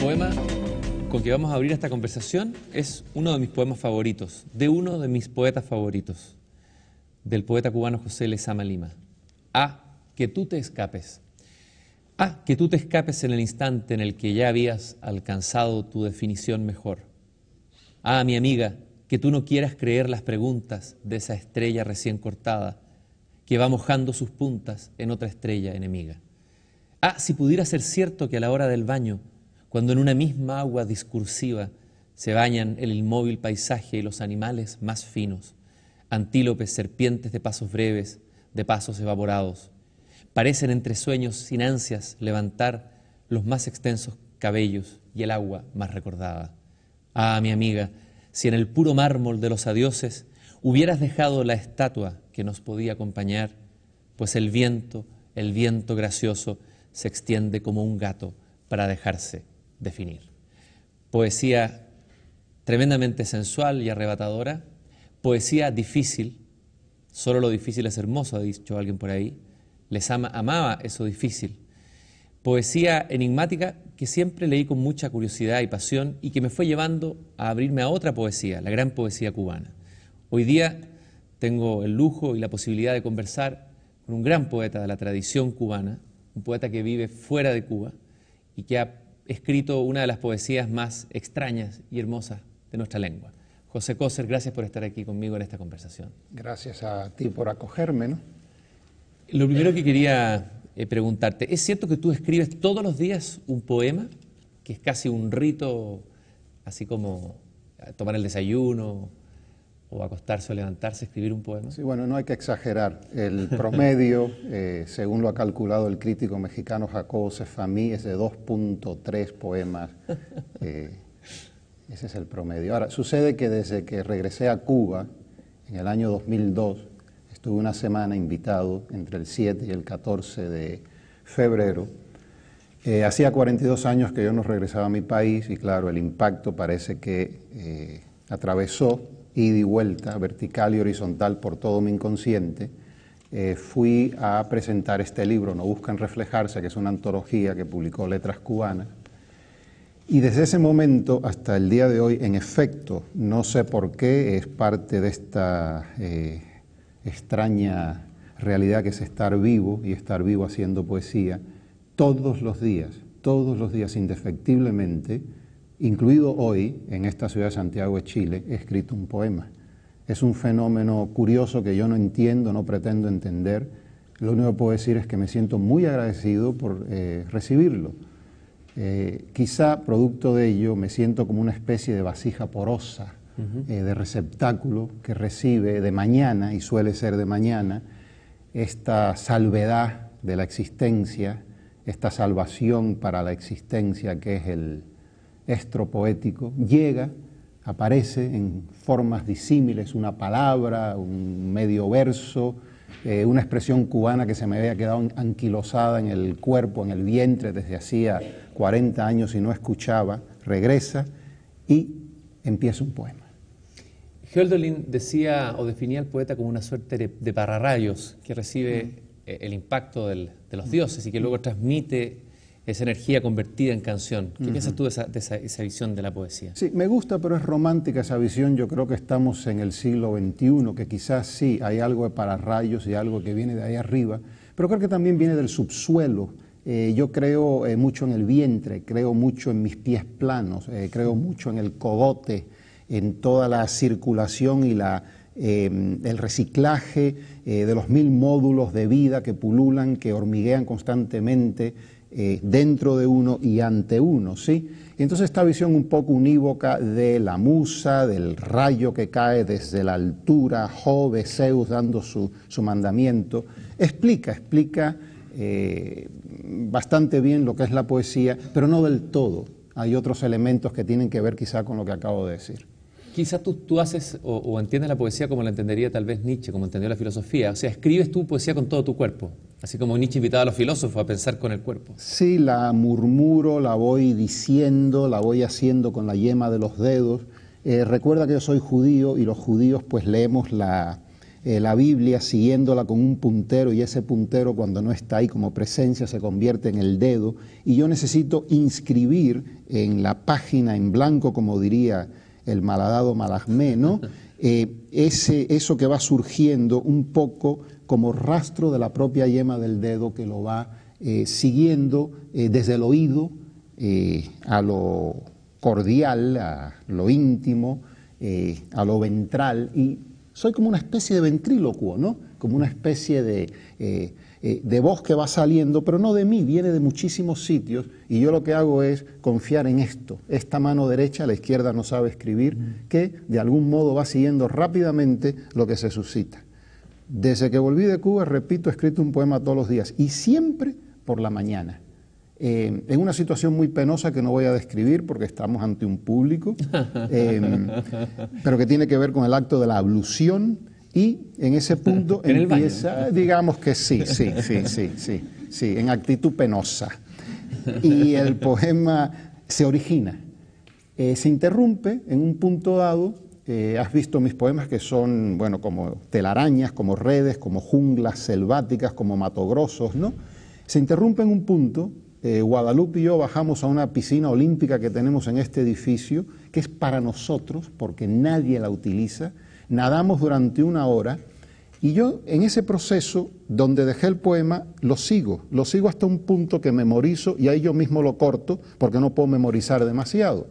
poema con que vamos a abrir esta conversación es uno de mis poemas favoritos, de uno de mis poetas favoritos, del poeta cubano José Lezama Lima. Que tú te escapes. Que tú te escapes en el instante en el que ya habías alcanzado tu definición mejor. Mi amiga, que tú no quieras creer las preguntas de esa estrella recién cortada, que va mojando sus puntas en otra estrella enemiga. Si pudiera ser cierto que a la hora del baño, cuando en una misma agua discursiva se bañan el inmóvil paisaje y los animales más finos, antílopes, serpientes de pasos breves, de pasos evaporados, parecen entre sueños sin ansias levantar los más extensos cabellos y el agua más recordada. Mi amiga, si en el puro mármol de los adioses hubieras dejado la estatua que nos podía acompañar, pues el viento gracioso se extiende como un gato para dejarse definir. Poesía tremendamente sensual y arrebatadora, poesía difícil, solo lo difícil es hermoso, ha dicho alguien por ahí. Lezama amaba eso difícil. Poesía enigmática que siempre leí con mucha curiosidad y pasión y que me fue llevando a abrirme a otra poesía, la gran poesía cubana. Hoy día tengo el lujo y la posibilidad de conversar con un gran poeta de la tradición cubana, un poeta que vive fuera de Cuba y que ha escrito una de las poesías más extrañas y hermosas de nuestra lengua. José Coser, gracias por estar aquí conmigo en esta conversación. Gracias a ti por acogerme, ¿no? Lo primero que quería preguntarte, ¿es cierto que tú escribes todos los días un poema, que es casi un rito, así como tomar el desayuno o acostarse o levantarse, escribir un poema? Sí, bueno, no hay que exagerar. El promedio, según lo ha calculado el crítico mexicano Jacobo Sefamí, es de 2.3 poemas. Ese es el promedio. Ahora, sucede que desde que regresé a Cuba, en el año 2002, estuve una semana invitado entre el 7 y el 14 de febrero. Hacía 42 años que yo no regresaba a mi país y claro, el impacto parece que atravesó ida y vuelta, vertical y horizontal por todo mi inconsciente. Fui a presentar este libro, No buscan reflejarse, que es una antología que publicó Letras Cubanas. Y desde ese momento hasta el día de hoy, en efecto, no sé por qué, es parte de esta extraña realidad que es estar vivo y estar vivo haciendo poesía, todos los días, indefectiblemente, incluido hoy, en esta ciudad de Santiago de Chile, he escrito un poema. Es un fenómeno curioso que yo no entiendo, no pretendo entender. Lo único que puedo decir es que me siento muy agradecido por recibirlo. Quizá, producto de ello, me siento como una especie de vasija porosa, de receptáculo que recibe de mañana, y suele ser de mañana, esta salvedad de la existencia, esta salvación para la existencia que es el estro poético, llega, aparece en formas disímiles, una palabra, un medio verso, una expresión cubana que se me había quedado anquilosada en el cuerpo, en el vientre, desde hacía 40 años y no escuchaba, regresa y empieza un poema. Hölderlin decía o definía al poeta como una suerte de pararrayos que recibe el impacto de los dioses y que luego transmite esa energía convertida en canción. ¿Qué piensas tú de esa visión de la poesía? Sí, me gusta, pero es romántica esa visión. Yo creo que estamos en el siglo XXI, que quizás sí hay algo de pararrayos y algo que viene de ahí arriba, pero creo que también viene del subsuelo. Yo creo mucho en el vientre, creo mucho en mis pies planos, creo mucho en el cogote, en toda la circulación y el reciclaje de los 1000 módulos de vida que pululan, que hormiguean constantemente dentro de uno y ante uno, ¿sí? Y entonces esta visión un poco unívoca de la musa, del rayo que cae desde la altura, Jove, Zeus dando su mandamiento, explica bastante bien lo que es la poesía, pero no del todo. Hay otros elementos que tienen que ver quizá con lo que acabo de decir. Quizás tú haces o entiendes la poesía como la entendería tal vez Nietzsche, como entendió la filosofía. O sea, escribes tu poesía con todo tu cuerpo, así como Nietzsche invitaba a los filósofos a pensar con el cuerpo. Sí, la murmuro, la voy diciendo, la voy haciendo con la yema de los dedos. Recuerda que yo soy judío y los judíos pues leemos la la Biblia siguiéndola con un puntero, y ese puntero cuando no está ahí como presencia se convierte en el dedo, y yo necesito inscribir en la página en blanco, como diría el malhadado Malahmé, ¿no? Eso que va surgiendo un poco como rastro de la propia yema del dedo que lo va siguiendo desde el oído a lo cordial, a lo íntimo, a lo ventral, y soy como una especie de ventrílocuo, ¿no? Como una especie de voz que va saliendo, pero no de mí, viene de muchísimos sitios, y yo lo que hago es confiar en esto. Esta mano derecha, la izquierda no sabe escribir, que de algún modo va siguiendo rápidamente lo que se suscita. Desde que volví de Cuba, repito, he escrito un poema todos los días, y siempre por la mañana. En una situación muy penosa que no voy a describir porque estamos ante un público, pero que tiene que ver con el acto de la ablución, y en ese punto empieza, digamos que sí, en actitud penosa. Y el poema se origina, se interrumpe en un punto dado. Has visto mis poemas que son, bueno, como telarañas, como redes, como junglas selváticas, como matogrossos, ¿no? Se interrumpe en un punto. Guadalupe y yo bajamos a una piscina olímpica que tenemos en este edificio, que es para nosotros, porque nadie la utiliza. Nadamos durante 1 hora, y yo en ese proceso, donde dejé el poema, lo sigo hasta un punto que memorizo, y ahí yo mismo lo corto, porque no puedo memorizar demasiado.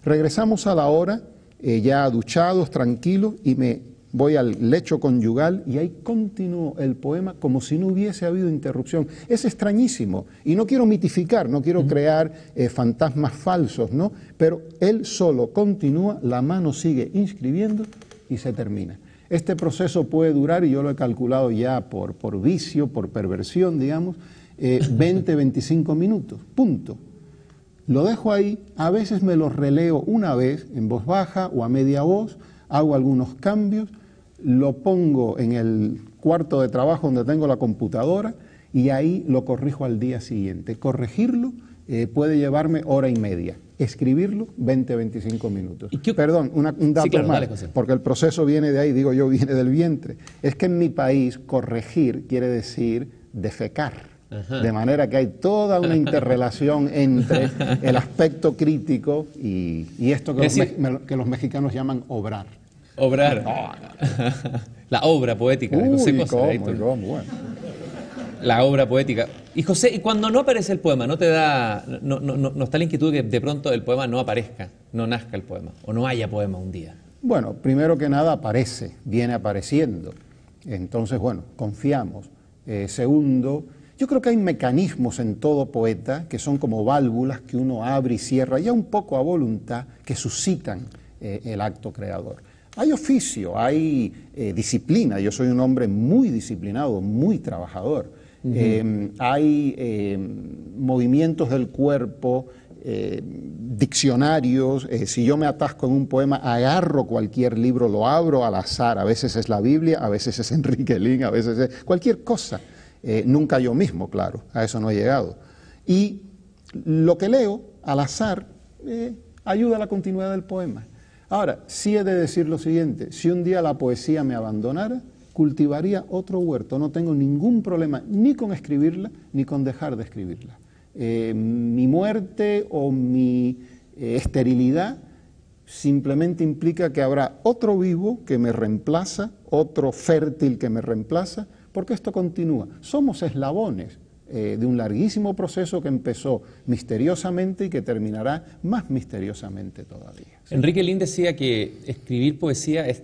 Regresamos a la hora, ya duchados, tranquilos, y me voy al lecho conyugal, y ahí continúo el poema como si no hubiese habido interrupción. Es extrañísimo, y no quiero mitificar, no quiero crear fantasmas falsos, ¿no? Pero él solo continúa, la mano sigue inscribiendo y se termina. Este proceso puede durar, y yo lo he calculado ya por vicio, por perversión, digamos, 20, 25 minutos, punto. Lo dejo ahí, a veces me lo releo una vez en voz baja o a media voz, hago algunos cambios, lo pongo en el cuarto de trabajo donde tengo la computadora, y ahí lo corrijo al día siguiente. Corregirlo puede llevarme 1 hora y media, escribirlo 20, 25 minutos. Perdón, un dato sí, claro, más, dale, porque el proceso viene de ahí, digo yo, viene del vientre. Es que en mi país corregir quiere decir defecar. Ajá. De manera que hay toda una interrelación entre el aspecto crítico y esto que los mexicanos llaman obrar. Obrar. La obra poética de José Cosa. Bueno. La obra poética. Y José, ¿y cuando no aparece el poema, no está la inquietud de que de pronto el poema no aparezca, no nazca el poema, o no haya poema un día? Bueno, primero que nada aparece, viene apareciendo. Entonces, bueno, confiamos. Segundo, yo creo que hay mecanismos en todo poeta que son como válvulas que uno abre y cierra, ya un poco a voluntad, que suscitan el acto creador. Hay oficio, hay disciplina. Yo soy un hombre muy disciplinado, muy trabajador. Hay movimientos del cuerpo, diccionarios. Si yo me atasco en un poema, agarro cualquier libro, lo abro al azar. A veces es la Biblia, a veces es Enrique Lin, a veces es cualquier cosa. Nunca yo mismo, claro, a eso no he llegado. Y lo que leo al azar ayuda a la continuidad del poema. Ahora, sí he de decir lo siguiente: si un día la poesía me abandonara, cultivaría otro huerto. No tengo ningún problema ni con escribirla, ni con dejar de escribirla. Mi muerte o mi esterilidad simplemente implica que habrá otro vivo que me reemplaza, otro fértil que me reemplaza, porque esto continúa. Somos eslabones de un larguísimo proceso que empezó misteriosamente y que terminará más misteriosamente todavía. ¿Sí? Enrique Lin decía que escribir poesía es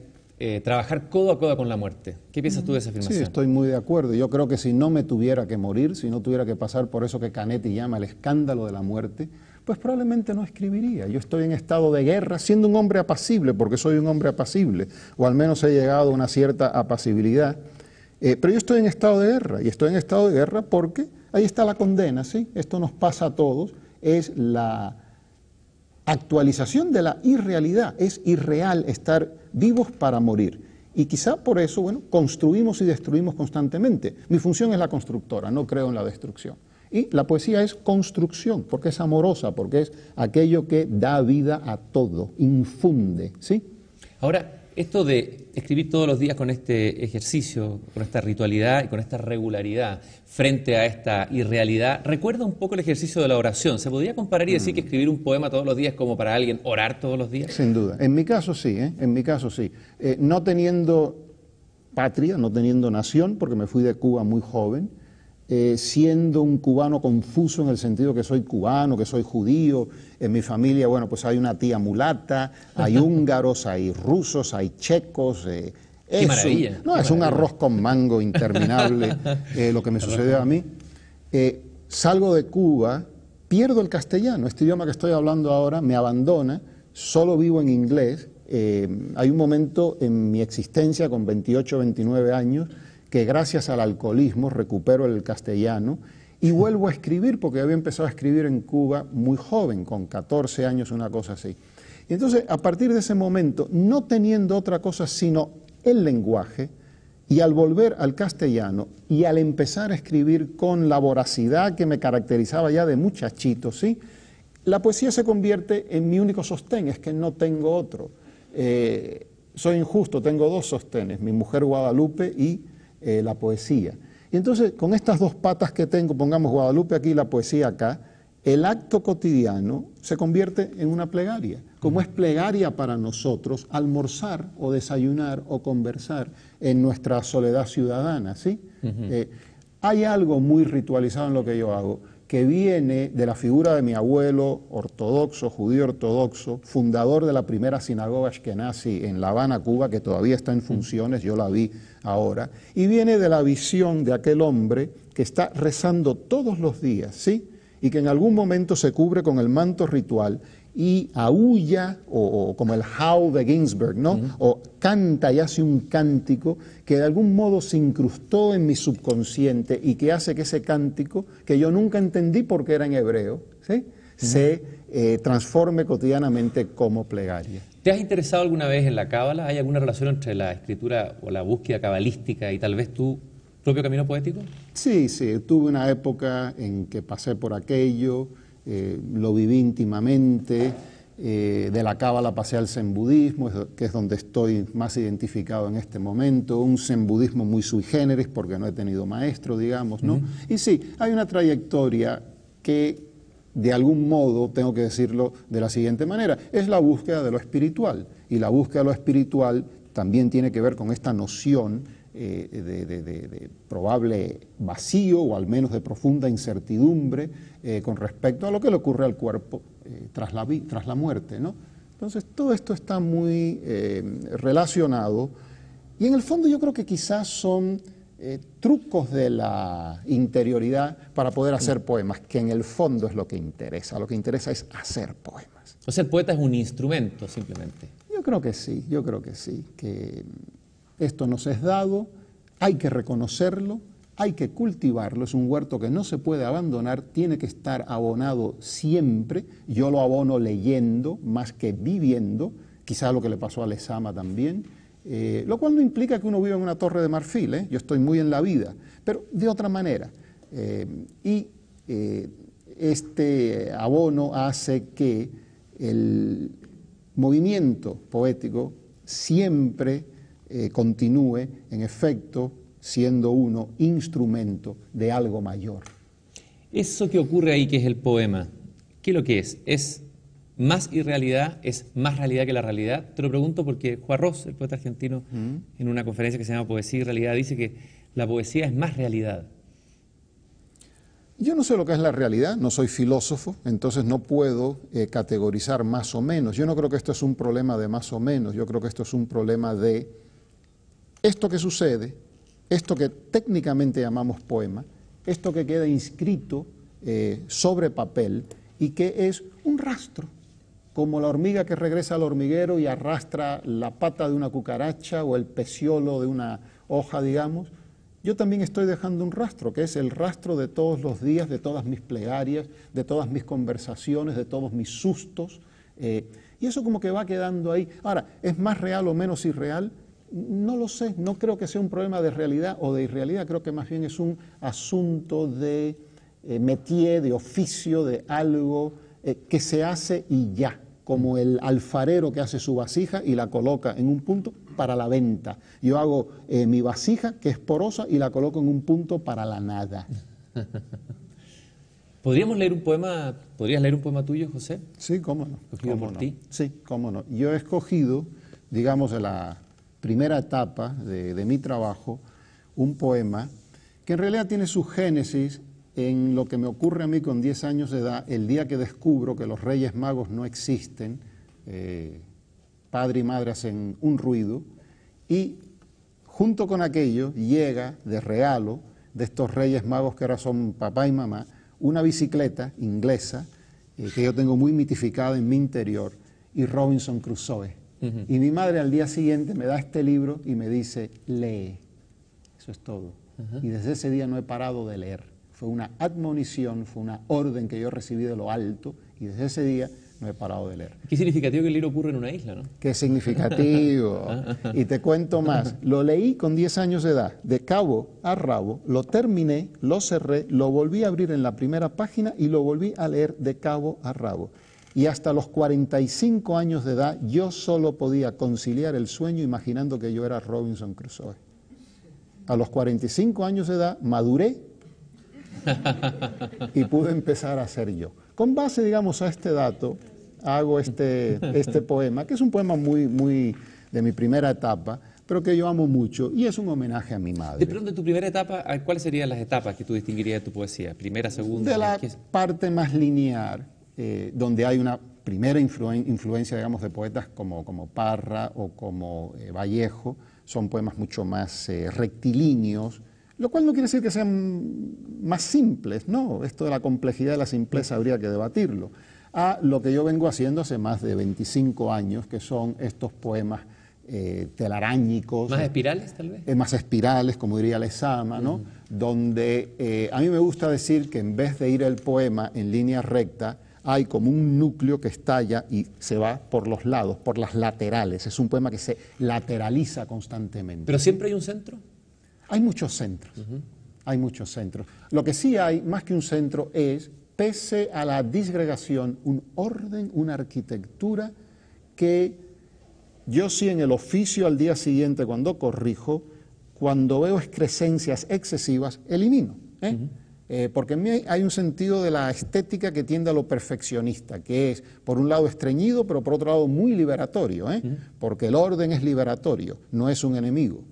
trabajar codo a codo con la muerte. ¿Qué piensas tú de esa afirmación? Sí, estoy muy de acuerdo. Yo creo que si no me tuviera que morir, si no tuviera que pasar por eso que Canetti llama el escándalo de la muerte, pues probablemente no escribiría. Yo estoy en estado de guerra, siendo un hombre apacible, porque soy un hombre apacible, o al menos he llegado a una cierta apacibilidad. Pero yo estoy en estado de guerra, y estoy en estado de guerra porque ahí está la condena, ¿sí? Esto nos pasa a todos, es la actualización de la irrealidad, es irreal estar vivos para morir. Y quizá por eso, bueno, construimos y destruimos constantemente. Mi función es la constructora, no creo en la destrucción. Y la poesía es construcción, porque es amorosa, porque es aquello que da vida a todo, infunde, ¿sí? Ahora, Esto de escribir todos los días con este ejercicio, con esta ritualidad y con esta regularidad frente a esta irrealidad, recuerda un poco el ejercicio de la oración. ¿Se podría comparar y decir que escribir un poema todos los días es como para alguien orar todos los días? Sin duda. En mi caso sí, en mi caso sí. No teniendo patria, no teniendo nación, porque me fui de Cuba muy joven, siendo un cubano confuso en el sentido que soy cubano, que soy judío. En mi familia, bueno, pues hay una tía mulata, hay húngaros, hay rusos, hay checos. ¡Qué maravilla! Es un arroz con mango interminable lo que me sucedió a mí. Salgo de Cuba, pierdo el castellano, este idioma que estoy hablando ahora me abandona, solo vivo en inglés. Hay un momento en mi existencia con 28, 29 años que gracias al alcoholismo recupero el castellano y vuelvo a escribir, porque había empezado a escribir en Cuba muy joven, con 14 años, una cosa así. Y entonces, a partir de ese momento, no teniendo otra cosa sino el lenguaje, y al volver al castellano y al empezar a escribir con la voracidad que me caracterizaba ya de muchachito, ¿sí?, la poesía se convierte en mi único sostén, es que no tengo otro. Soy injusto, tengo dos sostenes, mi mujer Guadalupe y la poesía. Y entonces, con estas dos patas que tengo, pongamos Guadalupe aquí y la poesía acá, el acto cotidiano se convierte en una plegaria. Como es plegaria para nosotros almorzar o desayunar o conversar en nuestra soledad ciudadana, ¿sí? Hay algo muy ritualizado en lo que yo hago, que viene de la figura de mi abuelo ortodoxo, judío ortodoxo, fundador de la primera sinagoga ashkenazi en La Habana, Cuba, que todavía está en funciones, yo la vi ahora, y viene de la visión de aquel hombre que está rezando todos los días, ¿sí?, y que en algún momento se cubre con el manto ritual y aúlla, o como el howl de Ginsberg, ¿no? O canta y hace un cántico que de algún modo se incrustó en mi subconsciente y que hace que ese cántico, que yo nunca entendí porque era en hebreo, ¿sí?, se transforme cotidianamente como plegaria. ¿Te has interesado alguna vez en la cábala? ¿Hay alguna relación entre la escritura o la búsqueda cabalística y tal vez tu propio camino poético? Sí, tuve una época en que pasé por aquello, lo viví íntimamente, de la cábala pasé al zen budismo, que es donde estoy más identificado en este momento, un zen budismo muy sui generis porque no he tenido maestro, digamos, ¿no? Y sí, hay una trayectoria que de algún modo, tengo que decirlo de la siguiente manera, es la búsqueda de lo espiritual, y la búsqueda de lo espiritual también tiene que ver con esta noción de probable vacío o al menos de profunda incertidumbre con respecto a lo que le ocurre al cuerpo tras la muerte, ¿no? Entonces todo esto está muy relacionado y en el fondo yo creo que quizás son trucos de la interioridad para poder hacer poemas, que en el fondo es lo que interesa es hacer poemas. O sea, el poeta es un instrumento simplemente. Yo creo que sí, que esto nos es dado, hay que reconocerlo, hay que cultivarlo, es un huerto que no se puede abandonar, tiene que estar abonado siempre. Yo lo abono leyendo más que viviendo, quizá lo que le pasó a Lezama también, lo cual no implica que uno viva en una torre de marfil, yo estoy muy en la vida, pero de otra manera. Este abono hace que el movimiento poético siempre continúe, en efecto, siendo uno instrumento de algo mayor. Eso que ocurre ahí, que es el poema, ¿qué es lo que es? ¿Es más irrealidad? ¿Es más realidad que la realidad? Te lo pregunto porque Juan Ros, el poeta argentino, en una conferencia que se llama Poesía y Realidad, dice que la poesía es más realidad. Yo no sé lo que es la realidad, no soy filósofo, entonces no puedo categorizar más o menos. Yo no creo que esto es un problema de más o menos, yo creo que esto es un problema de esto que sucede, esto que técnicamente llamamos poema, esto que queda inscrito sobre papel y que es un rastro, como la hormiga que regresa al hormiguero y arrastra la pata de una cucaracha o el peciolo de una hoja, digamos. Yo también estoy dejando un rastro, que es el rastro de todos los días, de todas mis plegarias, de todas mis conversaciones, de todos mis sustos, y eso como que va quedando ahí. Ahora, ¿es más real o menos irreal? No lo sé, no creo que sea un problema de realidad o de irrealidad, creo que más bien es un asunto de métier, de oficio, de algo que se hace y ya. como el alfarero que hace su vasija y la coloca en un punto para la venta. Yo hago mi vasija, que es porosa, y la coloco en un punto para la nada. ¿Podrías leer un poema tuyo, José? Sí, cómo no. ¿Escogido por ti? Sí, cómo no. Yo he escogido, digamos, en la primera etapa de mi trabajo, un poema que en realidad tiene su génesis en lo que me ocurre a mí con 10 años de edad, el día que descubro que los Reyes Magos no existen. Padre y madre hacen un ruido y junto con aquello llega de regalo de estos Reyes Magos que ahora son papá y mamá, una bicicleta inglesa que yo tengo muy mitificada en mi interior, y Robinson Crusoe. Y mi madre al día siguiente me da este libro y me dice, lee. Eso es todo. Y desde ese día no he parado de leer. Fue una admonición, fue una orden que yo recibí de lo alto, y desde ese día no he parado de leer. Qué significativo que el libro ocurre en una isla, ¿no? Qué significativo. Y te cuento más. Lo leí con 10 años de edad, de cabo a rabo, lo terminé, lo cerré, lo volví a abrir en la primera página y lo volví a leer de cabo a rabo. Y hasta los 45 años de edad yo solo podía conciliar el sueño imaginando que yo era Robinson Crusoe. A los 45 años de edad maduré y pude empezar a ser yo. Con base, digamos, a este dato, hago este poema, que es un poema muy de mi primera etapa, pero que yo amo mucho, y es un homenaje a mi madre. De pronto, en tu primera etapa, ¿cuáles serían las etapas que tú distinguirías de tu poesía? ¿Primera, segunda? De la parte más lineal, donde hay una primera influencia, digamos, de poetas como Parra o como Vallejo. Son poemas mucho más rectilíneos, lo cual no quiere decir que sean más simples, no, esto de la complejidad y la simpleza habría que debatirlo. A lo que yo vengo haciendo hace más de 25 años, que son estos poemas telarañicos. ¿Más espirales, tal vez? Más espirales, como diría Lezama, ¿no? Donde a mí me gusta decir que en vez de ir el poema en línea recta, hay como un núcleo que estalla y se va por los lados, por las laterales. Es un poema que se lateraliza constantemente. ¿Pero siempre hay un centro? Hay muchos centros, hay muchos centros. Lo que sí hay, más que un centro, es, pese a la disgregación, un orden, una arquitectura que yo sí en el oficio al día siguiente, cuando corrijo, cuando veo excrescencias excesivas, elimino. Porque en mí hay un sentido de la estética que tiende a lo perfeccionista, que es, por un lado, estreñido, pero por otro lado, muy liberatorio, porque el orden es liberatorio, no es un enemigo.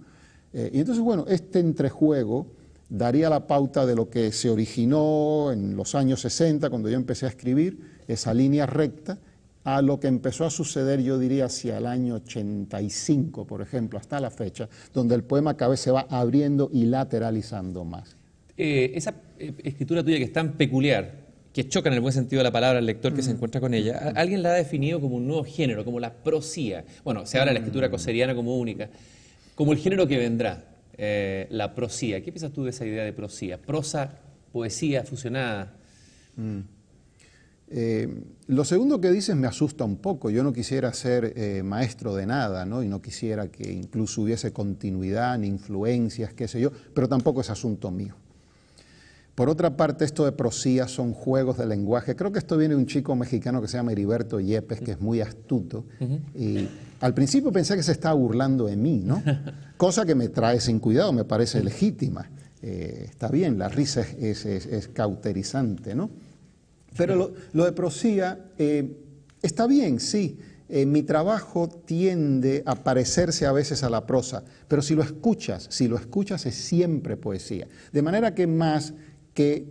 Y entonces, bueno, este entrejuego daría la pauta de lo que se originó en los años 60, cuando yo empecé a escribir, esa línea recta, a lo que empezó a suceder, yo diría, hacia el año 85, por ejemplo, hasta la fecha, donde el poema cada vez se va abriendo y lateralizando más. Esa escritura tuya que es tan peculiar, que choca en el buen sentido de la palabra al lector que se encuentra con ella, alguien la ha definido como un nuevo género, como la prosía. Bueno, se habla de la escritura coseriana como única, como el género que vendrá, la prosía. ¿Qué piensas tú de esa idea de prosía? Prosa, poesía fusionada. Lo segundo que dices me asusta un poco. Yo no quisiera ser maestro de nada, ¿no? Y no quisiera que incluso hubiese continuidad ni influencias, qué sé yo, pero tampoco es asunto mío. Por otra parte, esto de prosía son juegos de lenguaje. Creo que esto viene de un chico mexicano que se llama Heriberto Yepes, que es muy astuto. Y al principio pensé que se estaba burlando de mí, ¿no? Cosa que me trae sin cuidado, me parece legítima. Está bien, la risa es cauterizante, ¿no? Pero lo de prosía está bien, sí. Mi trabajo tiende a parecerse a veces a la prosa, pero si lo escuchas es siempre poesía. De manera que más que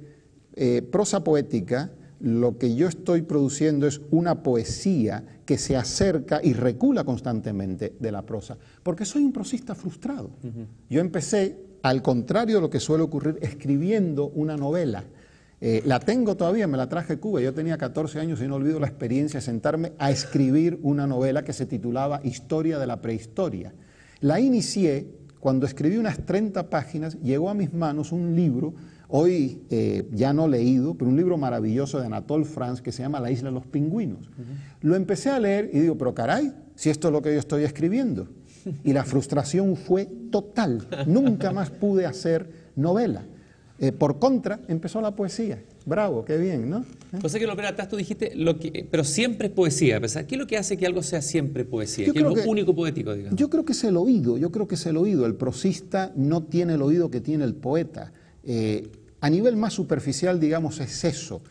prosa poética, lo que yo estoy produciendo es una poesía que se acerca y recula constantemente de la prosa, porque soy un prosista frustrado. Yo empecé, al contrario de lo que suele ocurrir, escribiendo una novela. La tengo todavía, me la traje a Cuba. Yo tenía 14 años y no olvido la experiencia de sentarme a escribir una novela que se titulaba Historia de la Prehistoria. La inicié cuando escribí unas 30 páginas, llegó a mis manos un libro, hoy ya no leído, pero un libro maravilloso de Anatole France que se llama La Isla de los Pingüinos. Lo empecé a leer y digo, pero caray, si esto es lo que yo estoy escribiendo. Y la frustración fue total. Nunca más pude hacer novela. Por contra, empezó la poesía. Bravo, qué bien, ¿no? O sea que lo que atrás tú dijiste, pero siempre es poesía. ¿Qué es lo que hace que algo sea siempre poesía? ¿Qué es lo único poético, digamos? Yo creo que es el oído, El prosista no tiene el oído que tiene el poeta. A nivel más superficial, digamos, es eso.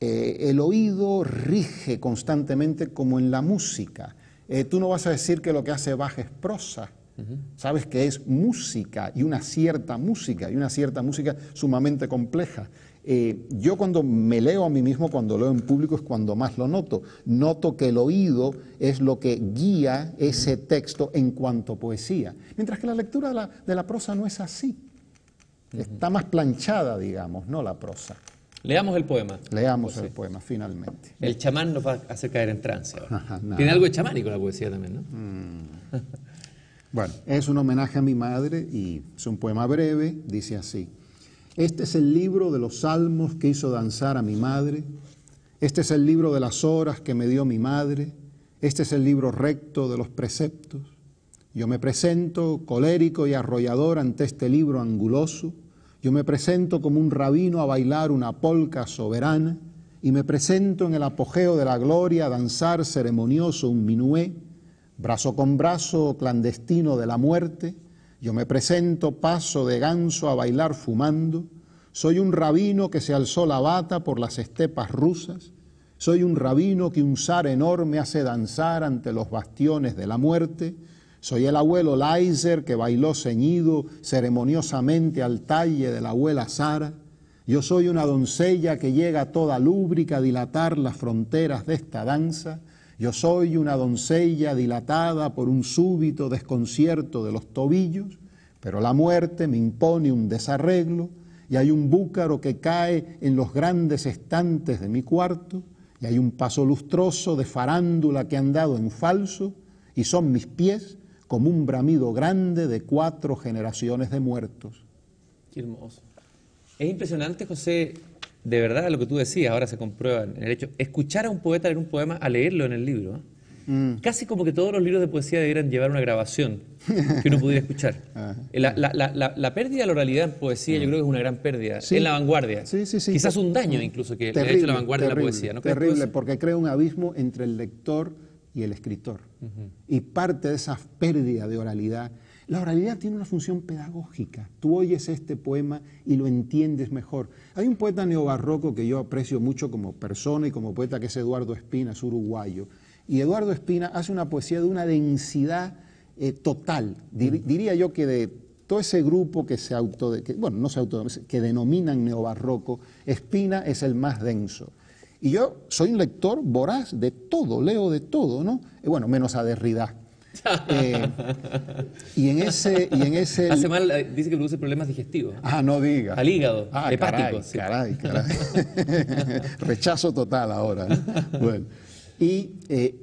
El oído rige constantemente como en la música. Tú no vas a decir que lo que hace Bach es prosa. Sabes que es música y una cierta música sumamente compleja. Yo cuando me leo a mí mismo, cuando leo en público, es cuando más lo noto. Noto que el oído es lo que guía ese texto en cuanto a poesía. Mientras que la lectura de la prosa no es así. Está más planchada, digamos, ¿no? La prosa. Leamos el poema. Leamos el poema, finalmente. El chamán nos va a hacer caer en trance ahora. Ajá, Tiene algo de chamánico la poesía también, ¿no? Bueno, es un homenaje a mi madre y es un poema breve, dice así. Este es el libro de los salmos que hizo danzar a mi madre. Este es el libro de las horas que me dio mi madre. Este es el libro recto de los preceptos. Yo me presento colérico y arrollador ante este libro anguloso. Yo me presento como un rabino a bailar una polca soberana y me presento en el apogeo de la gloria a danzar ceremonioso un minué, brazo con brazo clandestino de la muerte. Yo me presento paso de ganso a bailar fumando. Soy un rabino que se alzó la bata por las estepas rusas. Soy un rabino que un zar enorme hace danzar ante los bastiones de la muerte. Soy el abuelo Leiser que bailó ceñido ceremoniosamente al talle de la abuela Sara. Yo soy una doncella que llega toda lúbrica a dilatar las fronteras de esta danza. Yo soy una doncella dilatada por un súbito desconcierto de los tobillos, pero la muerte me impone un desarreglo y hay un búcaro que cae en los grandes estantes de mi cuarto y hay un paso lustroso de farándula que han dado en falso y son mis pies como un bramido grande de 4 generaciones de muertos. Qué hermoso. Es impresionante, José, de verdad lo que tú decías, ahora se comprueba en el hecho, escuchar a un poeta leer un poema a leerlo en el libro. Casi como que todos los libros de poesía debieran llevar una grabación que uno pudiera escuchar. La pérdida de la oralidad en poesía yo creo que es una gran pérdida, en la vanguardia. Sí. Quizás un daño incluso que le ha hecho la vanguardia a la poesía. ¿No crees tú terrible, eso? porque crea un abismo entre el lector y el escritor. Y parte de esa pérdida de oralidad. La oralidad tiene una función pedagógica. Tú oyes este poema y lo entiendes mejor. Hay un poeta neobarroco que yo aprecio mucho como persona y como poeta, que es Eduardo Espina, es uruguayo. Y Eduardo Espina hace una poesía de una densidad total. Diría yo que de todo ese grupo que que denominan neobarroco, Espina es el más denso. Y yo soy un lector voraz de todo, leo de todo, ¿no? Menos a Derrida. Y en ese Hace mal, dice que produce problemas digestivos. No diga. Al hígado, hepático. Caray. Rechazo total ahora, ¿no? Bueno. Y,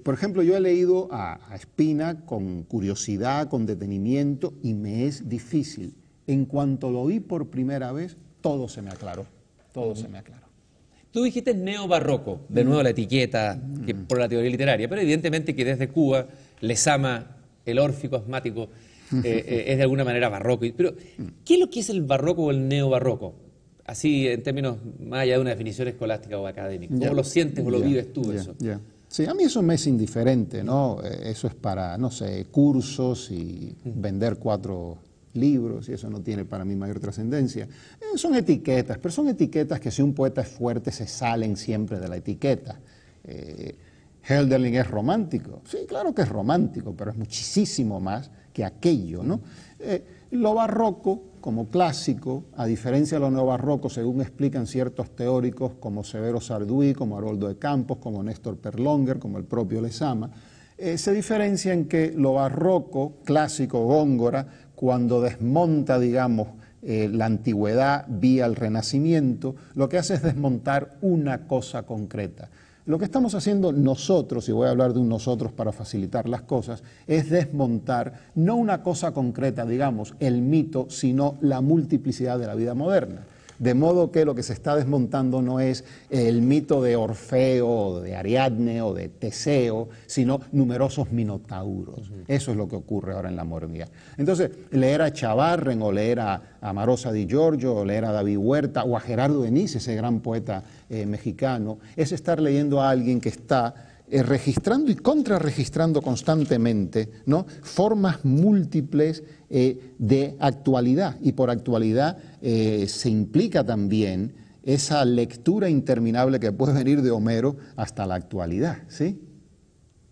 por ejemplo, yo he leído a Espina con curiosidad, con detenimiento, y me es difícil. En cuanto lo vi por primera vez, todo se me aclaró. Todo se me aclaró. Tú dijiste neobarroco, de nuevo la etiqueta por la teoría literaria, pero evidentemente que desde Cuba, Lezama, el órfico asmático, es de alguna manera barroco. Pero, ¿qué es lo que es el barroco o el neobarroco? Así, en términos más allá de una definición escolástica o académica. ¿Cómo lo sientes o lo vives tú eso? Sí, a mí eso me es indiferente, ¿no? Eso es para, no sé, cursos y vender 4 libros, y eso no tiene para mí mayor trascendencia. Son etiquetas, pero son etiquetas que si un poeta es fuerte se salen siempre de la etiqueta. Hölderlin es romántico, sí, claro que es romántico, pero es muchísimo más que aquello, ¿no? Lo barroco, como clásico, a diferencia de lo neobarroco, según explican ciertos teóricos como Severo Sarduy, como Haroldo de Campos, como Néstor Perlonger, como el propio Lezama, se diferencia en que lo barroco, clásico, Góngora, cuando desmonta, digamos, la antigüedad vía el Renacimiento, lo que hace es desmontar una cosa concreta. Lo que estamos haciendo nosotros, y voy a hablar de un nosotros para facilitar las cosas, es desmontar no una cosa concreta, digamos, el mito, sino la multiplicidad de la vida moderna. De modo que lo que se está desmontando no es el mito de Orfeo, o de Ariadne o de Teseo, sino numerosos minotauros. Eso es lo que ocurre ahora en la modernidad. Entonces, leer a Chavarren o leer a Marosa Di Giorgio o leer a David Huerta o a Gerardo Denis, ese gran poeta mexicano, es estar leyendo a alguien que está registrando y contrarregistrando constantemente, ¿no?, formas múltiples de actualidad, y por actualidad se implica también esa lectura interminable que puede venir de Homero hasta la actualidad, ¿sí?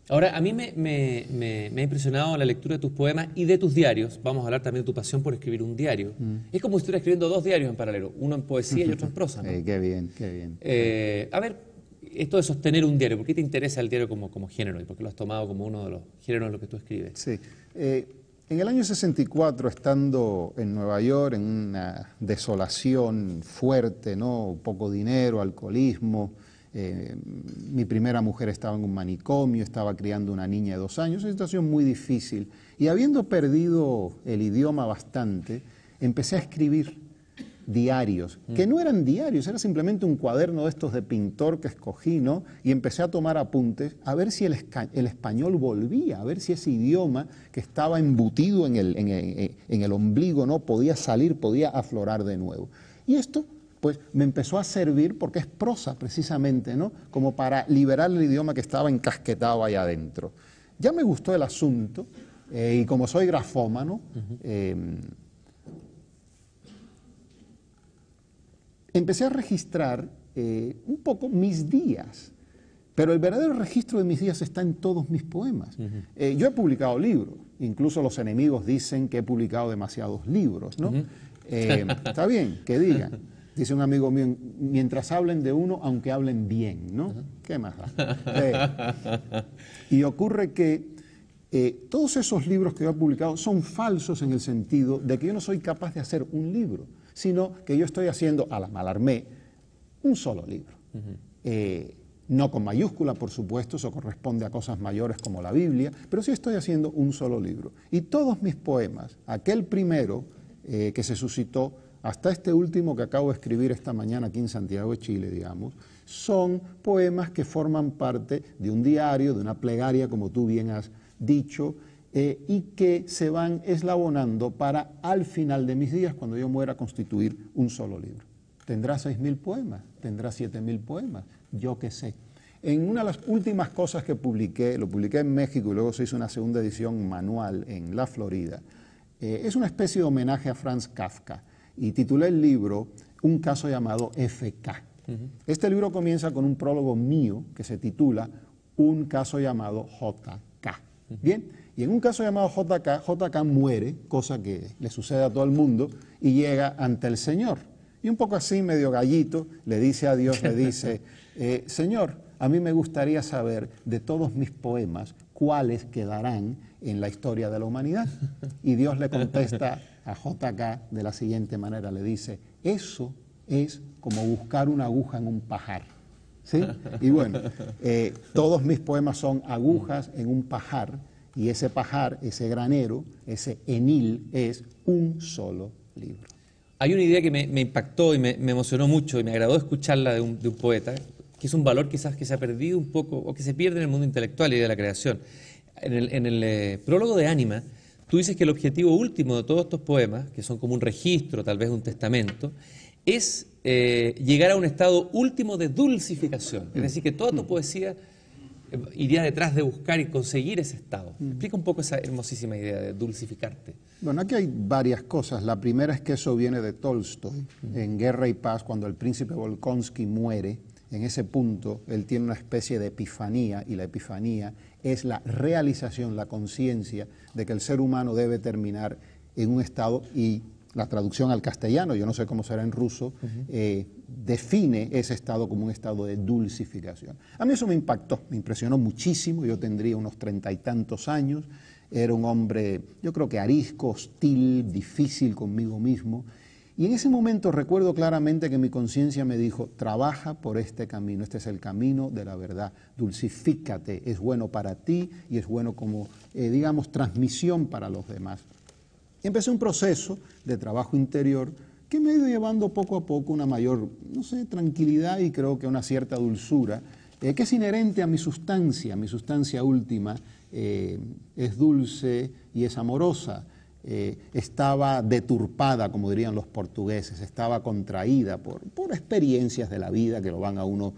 Ahora, a mí me ha impresionado la lectura de tus poemas y de tus diarios. Vamos a hablar también de tu pasión por escribir un diario. Es como si estuvieras escribiendo dos diarios en paralelo, uno en poesía y otro en prosa, ¿no? Qué bien, qué bien. A ver, esto de sostener un diario, ¿por qué te interesa el diario como género y por qué lo has tomado como uno de los géneros en los que tú escribes? Sí. En el año 64, estando en Nueva York, en una desolación fuerte, ¿no?, poco dinero, alcoholismo, mi primera mujer estaba en un manicomio, estaba criando una niña de 2 años, una situación muy difícil, y habiendo perdido el idioma bastante, empecé a escribir diarios, que no eran diarios, era simplemente un cuaderno de estos de pintor que escogí, ¿no?, y empecé a tomar apuntes a ver si el español volvía, a ver si ese idioma que estaba embutido en el ombligo, ¿no?, podía salir, podía aflorar de nuevo. Y esto, pues, me empezó a servir, porque es prosa precisamente, ¿no?, como para liberar el idioma que estaba encasquetado ahí adentro. Ya me gustó el asunto, y como soy grafómano, empecé a registrar un poco mis días, pero el verdadero registro de mis días está en todos mis poemas. Yo he publicado libros, incluso los enemigos dicen que he publicado demasiados libros, ¿no? Está bien, que digan. Dice un amigo mío, mientras hablen de uno, aunque hablen bien, ¿no? ¿Qué más da? Y ocurre que todos esos libros que yo he publicado son falsos en el sentido de que yo no soy capaz de hacer un libro, sino que yo estoy haciendo, a la Mallarmé, un solo libro. No con mayúscula, por supuesto, eso corresponde a cosas mayores como la Biblia, pero sí estoy haciendo un solo libro. Y todos mis poemas, aquel primero que se suscitó, hasta este último que acabo de escribir esta mañana aquí en Santiago de Chile, digamos, son poemas que forman parte de un diario, de una plegaria, como tú bien has dicho, y que se van eslabonando para, al final de mis días, cuando yo muera, constituir un solo libro. ¿Tendrá 6.000 poemas? ¿Tendrá 7.000 poemas? Yo qué sé. En una de las últimas cosas que publiqué, lo publiqué en México y luego se hizo una segunda edición manual en la Florida, es una especie de homenaje a Franz Kafka, y titulé el libro Un caso llamado F.K. Este libro comienza con un prólogo mío que se titula Un caso llamado J.K. Bien, y en un caso llamado JK muere, cosa que le sucede a todo el mundo, y llega ante el Señor. Y un poco así, medio gallito, le dice a Dios, le dice, Señor, a mí me gustaría saber de todos mis poemas cuáles quedarán en la historia de la humanidad. Y Dios le contesta a JK de la siguiente manera, le dice, eso es como buscar una aguja en un pajar. ¿Sí? Y bueno, todos mis poemas son agujas en un pajar, y ese pajar, ese granero, ese enil, es un solo libro. Hay una idea que me impactó y me emocionó mucho y me agradó escucharla de un poeta, que es un valor quizás que se ha perdido un poco o que se pierde en el mundo intelectual y de la creación. En el prólogo de Ánima, tú dices que el objetivo último de todos estos poemas, que son como un registro, tal vez un testamento, es llegar a un estado último de dulcificación. Es decir, que toda tu poesía iría detrás de buscar y conseguir ese estado. Explica un poco esa hermosísima idea de dulcificarte. Bueno, aquí hay varias cosas. La primera es que eso viene de Tolstoy. En Guerra y Paz, cuando el príncipe Volkonsky muere, en ese punto él tiene una especie de epifanía, y la epifanía es la realización, la conciencia de que el ser humano debe terminar en un estado, y la traducción al castellano, yo no sé cómo será en ruso, define ese estado como un estado de dulcificación. A mí eso me impactó, me impresionó muchísimo. Yo tendría unos 30 y tantos años, era un hombre, yo creo que arisco, hostil, difícil conmigo mismo, y en ese momento recuerdo claramente que mi conciencia me dijo, trabaja por este camino, este es el camino de la verdad, dulcifícate, es bueno para ti y es bueno como, digamos, transmisión para los demás. Y empecé un proceso de trabajo interior que me ha ido llevando poco a poco una mayor, no sé, tranquilidad y creo que una cierta dulzura, que es inherente a mi sustancia última es dulce y es amorosa. Estaba deturpada, como dirían los portugueses, estaba contraída por experiencias de la vida que lo van a uno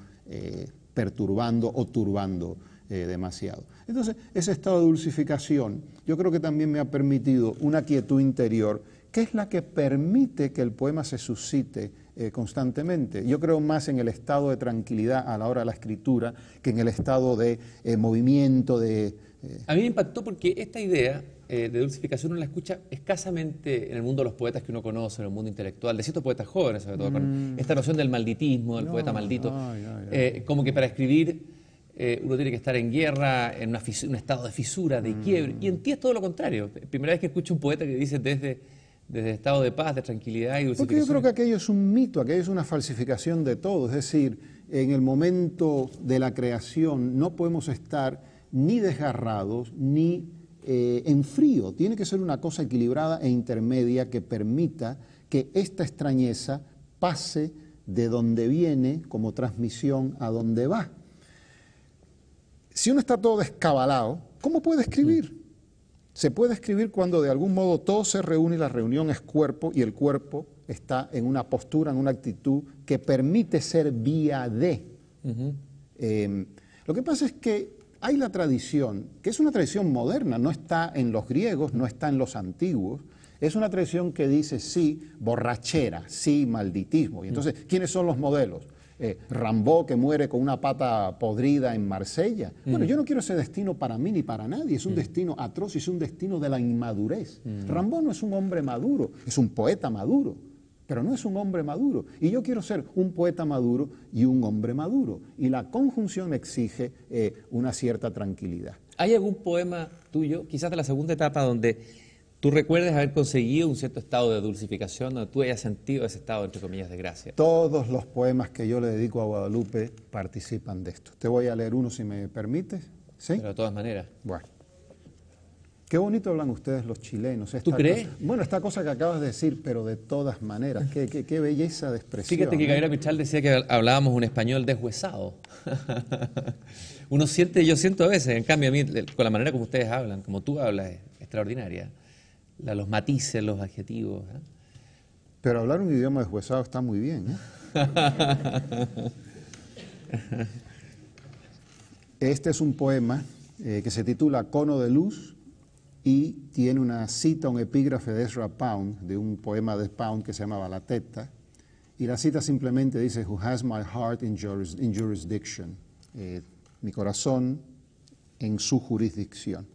perturbando o turbando demasiado. Entonces, ese estado de dulcificación yo creo que también me ha permitido una quietud interior que es la que permite que el poema se suscite constantemente. Yo creo más en el estado de tranquilidad a la hora de la escritura que en el estado de movimiento, A mí me impactó porque esta idea de dulcificación uno la escucha escasamente en el mundo de los poetas que uno conoce, en el mundo intelectual, de ciertos poetas jóvenes sobre todo, con esta noción del malditismo, del poeta maldito, como que para escribir uno tiene que estar en guerra, en un estado de fisura, de quiebre, y en ti es todo lo contrario. Primera vez que escucho un poeta que dice desde estado de paz, de tranquilidad y dulcificación. Porque yo creo que aquello es un mito, aquello es una falsificación de todo, es decir, en el momento de la creación no podemos estar ni desgarrados ni en frío, tiene que ser una cosa equilibrada e intermedia que permita que esta extrañeza pase de donde viene como transmisión a donde va. Si uno está todo descabalado, ¿cómo puede escribir? Se puede escribir cuando de algún modo todo se reúne y la reunión es cuerpo y el cuerpo está en una postura, en una actitud que permite ser vía de. Lo que pasa es que hay la tradición, que es una tradición moderna, no está en los griegos, no está en los antiguos, es una tradición que dice sí, borrachera, sí, malditismo. Y entonces, ¿quiénes son los modelos? Rimbaud, que muere con una pata podrida en Marsella. Bueno, yo no quiero ese destino para mí ni para nadie, es un destino atroz y es un destino de la inmadurez. Rimbaud no es un hombre maduro, es un poeta maduro, pero no es un hombre maduro. Y yo quiero ser un poeta maduro y un hombre maduro. Y la conjunción exige una cierta tranquilidad. ¿Hay algún poema tuyo, quizás de la segunda etapa, donde tú recuerdes haber conseguido un cierto estado de dulcificación, donde tú hayas sentido ese estado, entre comillas, de gracia? Todos los poemas que yo le dedico a Guadalupe participan de esto. Te voy a leer uno si me permites. ¿Sí? Pero de todas maneras. Bueno. Qué bonito hablan ustedes los chilenos. ¿Tú crees? Bueno, esta cosa que acabas de decir, pero de todas maneras. Qué belleza de expresión. Fíjate que Gabriela Mistral decía que hablábamos un español deshuesado. Uno siente, yo siento a veces, en cambio a mí, con la manera como ustedes hablan, como tú hablas, es extraordinaria. Los matices, los adjetivos. Pero hablar un idioma deshuesado está muy bien. Este es un poema que se titula Cono de Luz y tiene una cita, un epígrafe de Ezra Pound, de un poema de Pound que se llama Balatetta, y la cita simplemente dice, Who has my heart in jurisdiction, mi corazón en su jurisdicción.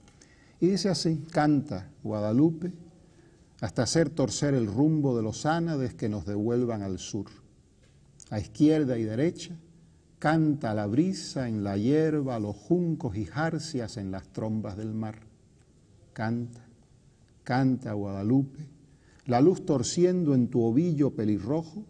Y dice así, canta Guadalupe hasta hacer torcer el rumbo de los ánades que nos devuelvan al sur. A izquierda y derecha, canta la brisa en la hierba, los juncos y jarcias en las trombas del mar. Canta, canta Guadalupe, la luz torciendo en tu ovillo pelirrojo,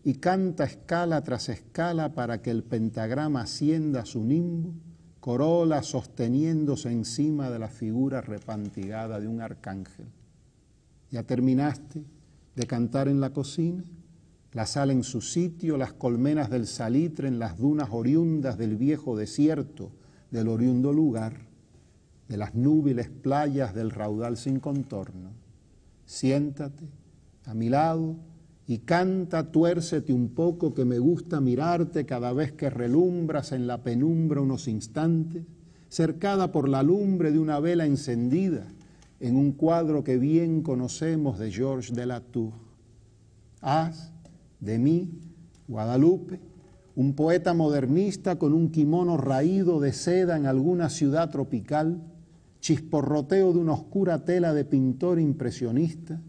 y canta escala tras escala para que el pentagrama ascienda su nimbo, corola sosteniéndose encima de la figura repantigada de un arcángel. ¿Ya terminaste de cantar en la cocina? La sal en su sitio, las colmenas del salitre en las dunas oriundas del viejo desierto, del oriundo lugar, de las núbiles playas del raudal sin contorno. Siéntate a mi lado y canta, tuércete un poco, que me gusta mirarte cada vez que relumbras en la penumbra unos instantes, cercada por la lumbre de una vela encendida, en un cuadro que bien conocemos de Georges de la Tour. Haz de mí, Guadalupe, un poeta modernista con un kimono raído de seda en alguna ciudad tropical, chisporroteo de una oscura tela de pintor impresionista,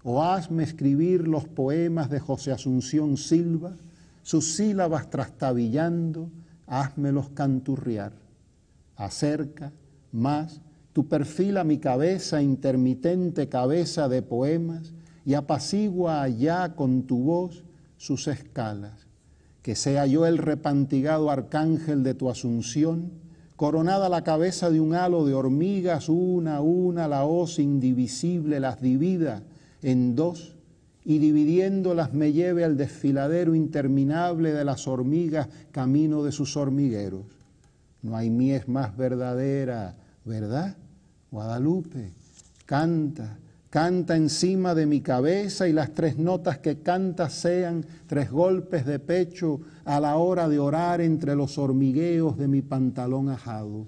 o hazme escribir los poemas de José Asunción Silva, sus sílabas trastabillando, házmelos canturriar. Acerca más tu perfil a mi cabeza, intermitente cabeza de poemas, y apacigua allá con tu voz sus escalas. Que sea yo el repantigado arcángel de tu asunción, coronada la cabeza de un halo de hormigas, una a una la hoz indivisible las divida en dos, y dividiéndolas me lleve al desfiladero interminable de las hormigas camino de sus hormigueros. No hay mies más verdadera, ¿verdad? Guadalupe, canta, canta encima de mi cabeza y las 3 notas que canta sean 3 golpes de pecho a la hora de orar entre los hormigueos de mi pantalón ajado.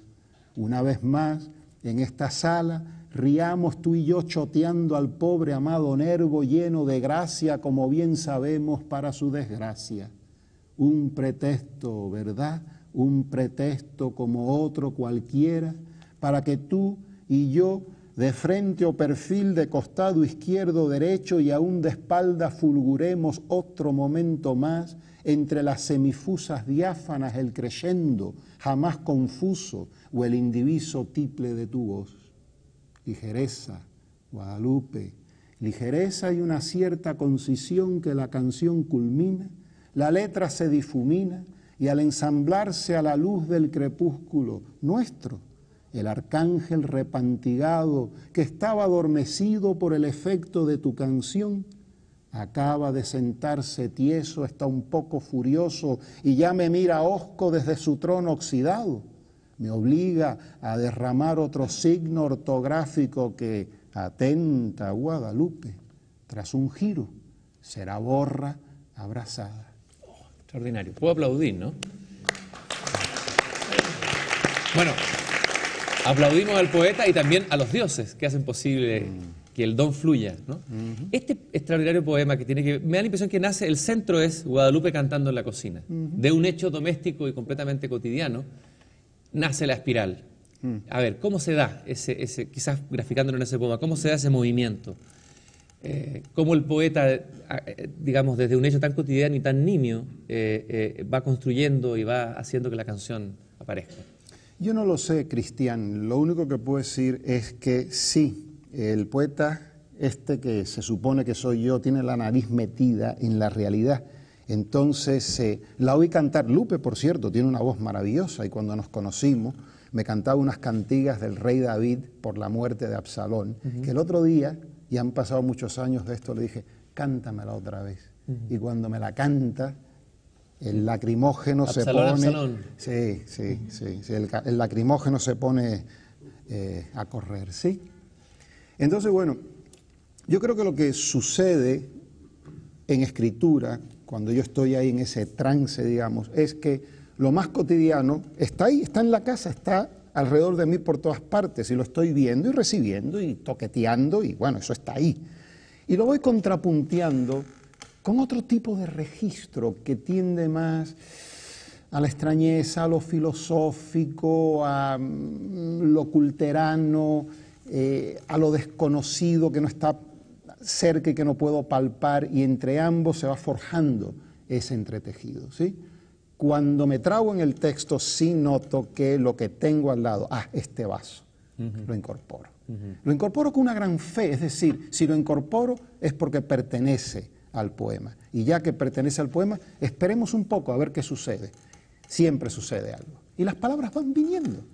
Una vez más, en esta sala, riamos tú y yo choteando al pobre amado Nervo lleno de gracia, como bien sabemos, para su desgracia. Un pretexto, ¿verdad? Un pretexto como otro cualquiera, para que tú y yo, de frente o perfil, de costado izquierdo, derecho y aún de espalda, fulguremos otro momento más entre las semifusas diáfanas, el crescendo, jamás confuso, o el indiviso tiple de tu voz. Ligereza, Guadalupe, ligereza y una cierta concisión que la canción culmina, la letra se difumina y al ensamblarse a la luz del crepúsculo nuestro, el arcángel repantigado que estaba adormecido por el efecto de tu canción, acaba de sentarse tieso, está un poco furioso y ya me mira hosco desde su trono oxidado. Me obliga a derramar otro signo ortográfico que, atenta Guadalupe, tras un giro, será borra abrazada. Extraordinario. Puedo aplaudir, ¿no? Bueno, aplaudimos al poeta y también a los dioses que hacen posible que el don fluya, ¿no? Este extraordinario poema que tiene que... Me da la impresión que nace, el centro es Guadalupe cantando en la cocina. De un hecho doméstico y completamente cotidiano, nace la espiral. A ver, ¿cómo se da ese quizás graficándolo en ese poema, cómo se da ese movimiento? Cómo el poeta, digamos, desde un hecho tan cotidiano y tan nimio, va construyendo y va haciendo que la canción aparezca. Yo no lo sé, Cristian. Lo único que puedo decir es que sí, el poeta que se supone que soy yo tiene la nariz metida en la realidad. Entonces, la oí cantar. Lupe, por cierto, tiene una voz maravillosa y cuando nos conocimos me cantaba unas cantigas del rey David por la muerte de Absalón, que el otro día, ya han pasado muchos años de esto, le dije, cántamela otra vez. Y cuando me la canta, el lacrimógeno se pone... Absalón. Sí, el lacrimógeno se pone a correr, ¿sí? Entonces, bueno, yo creo que lo que sucede en escritura, cuando yo estoy ahí en ese trance, digamos, es que lo más cotidiano está ahí, está en la casa, está alrededor de mí por todas partes y lo estoy viendo y recibiendo y toqueteando y bueno, eso está ahí. Y lo voy contrapunteando con otro tipo de registro que tiende más a la extrañeza, a lo filosófico, a lo culterano, a lo desconocido que no está cerca y que no puedo palpar, y entre ambos se va forjando ese entretejido, ¿sí? Cuando me trago en el texto, sí noto que lo que tengo al lado, este vaso, lo incorporo. Lo incorporo con una gran fe, es decir, si lo incorporo es porque pertenece al poema. Y ya que pertenece al poema, esperemos un poco a ver qué sucede. Siempre sucede algo. Y las palabras van viniendo.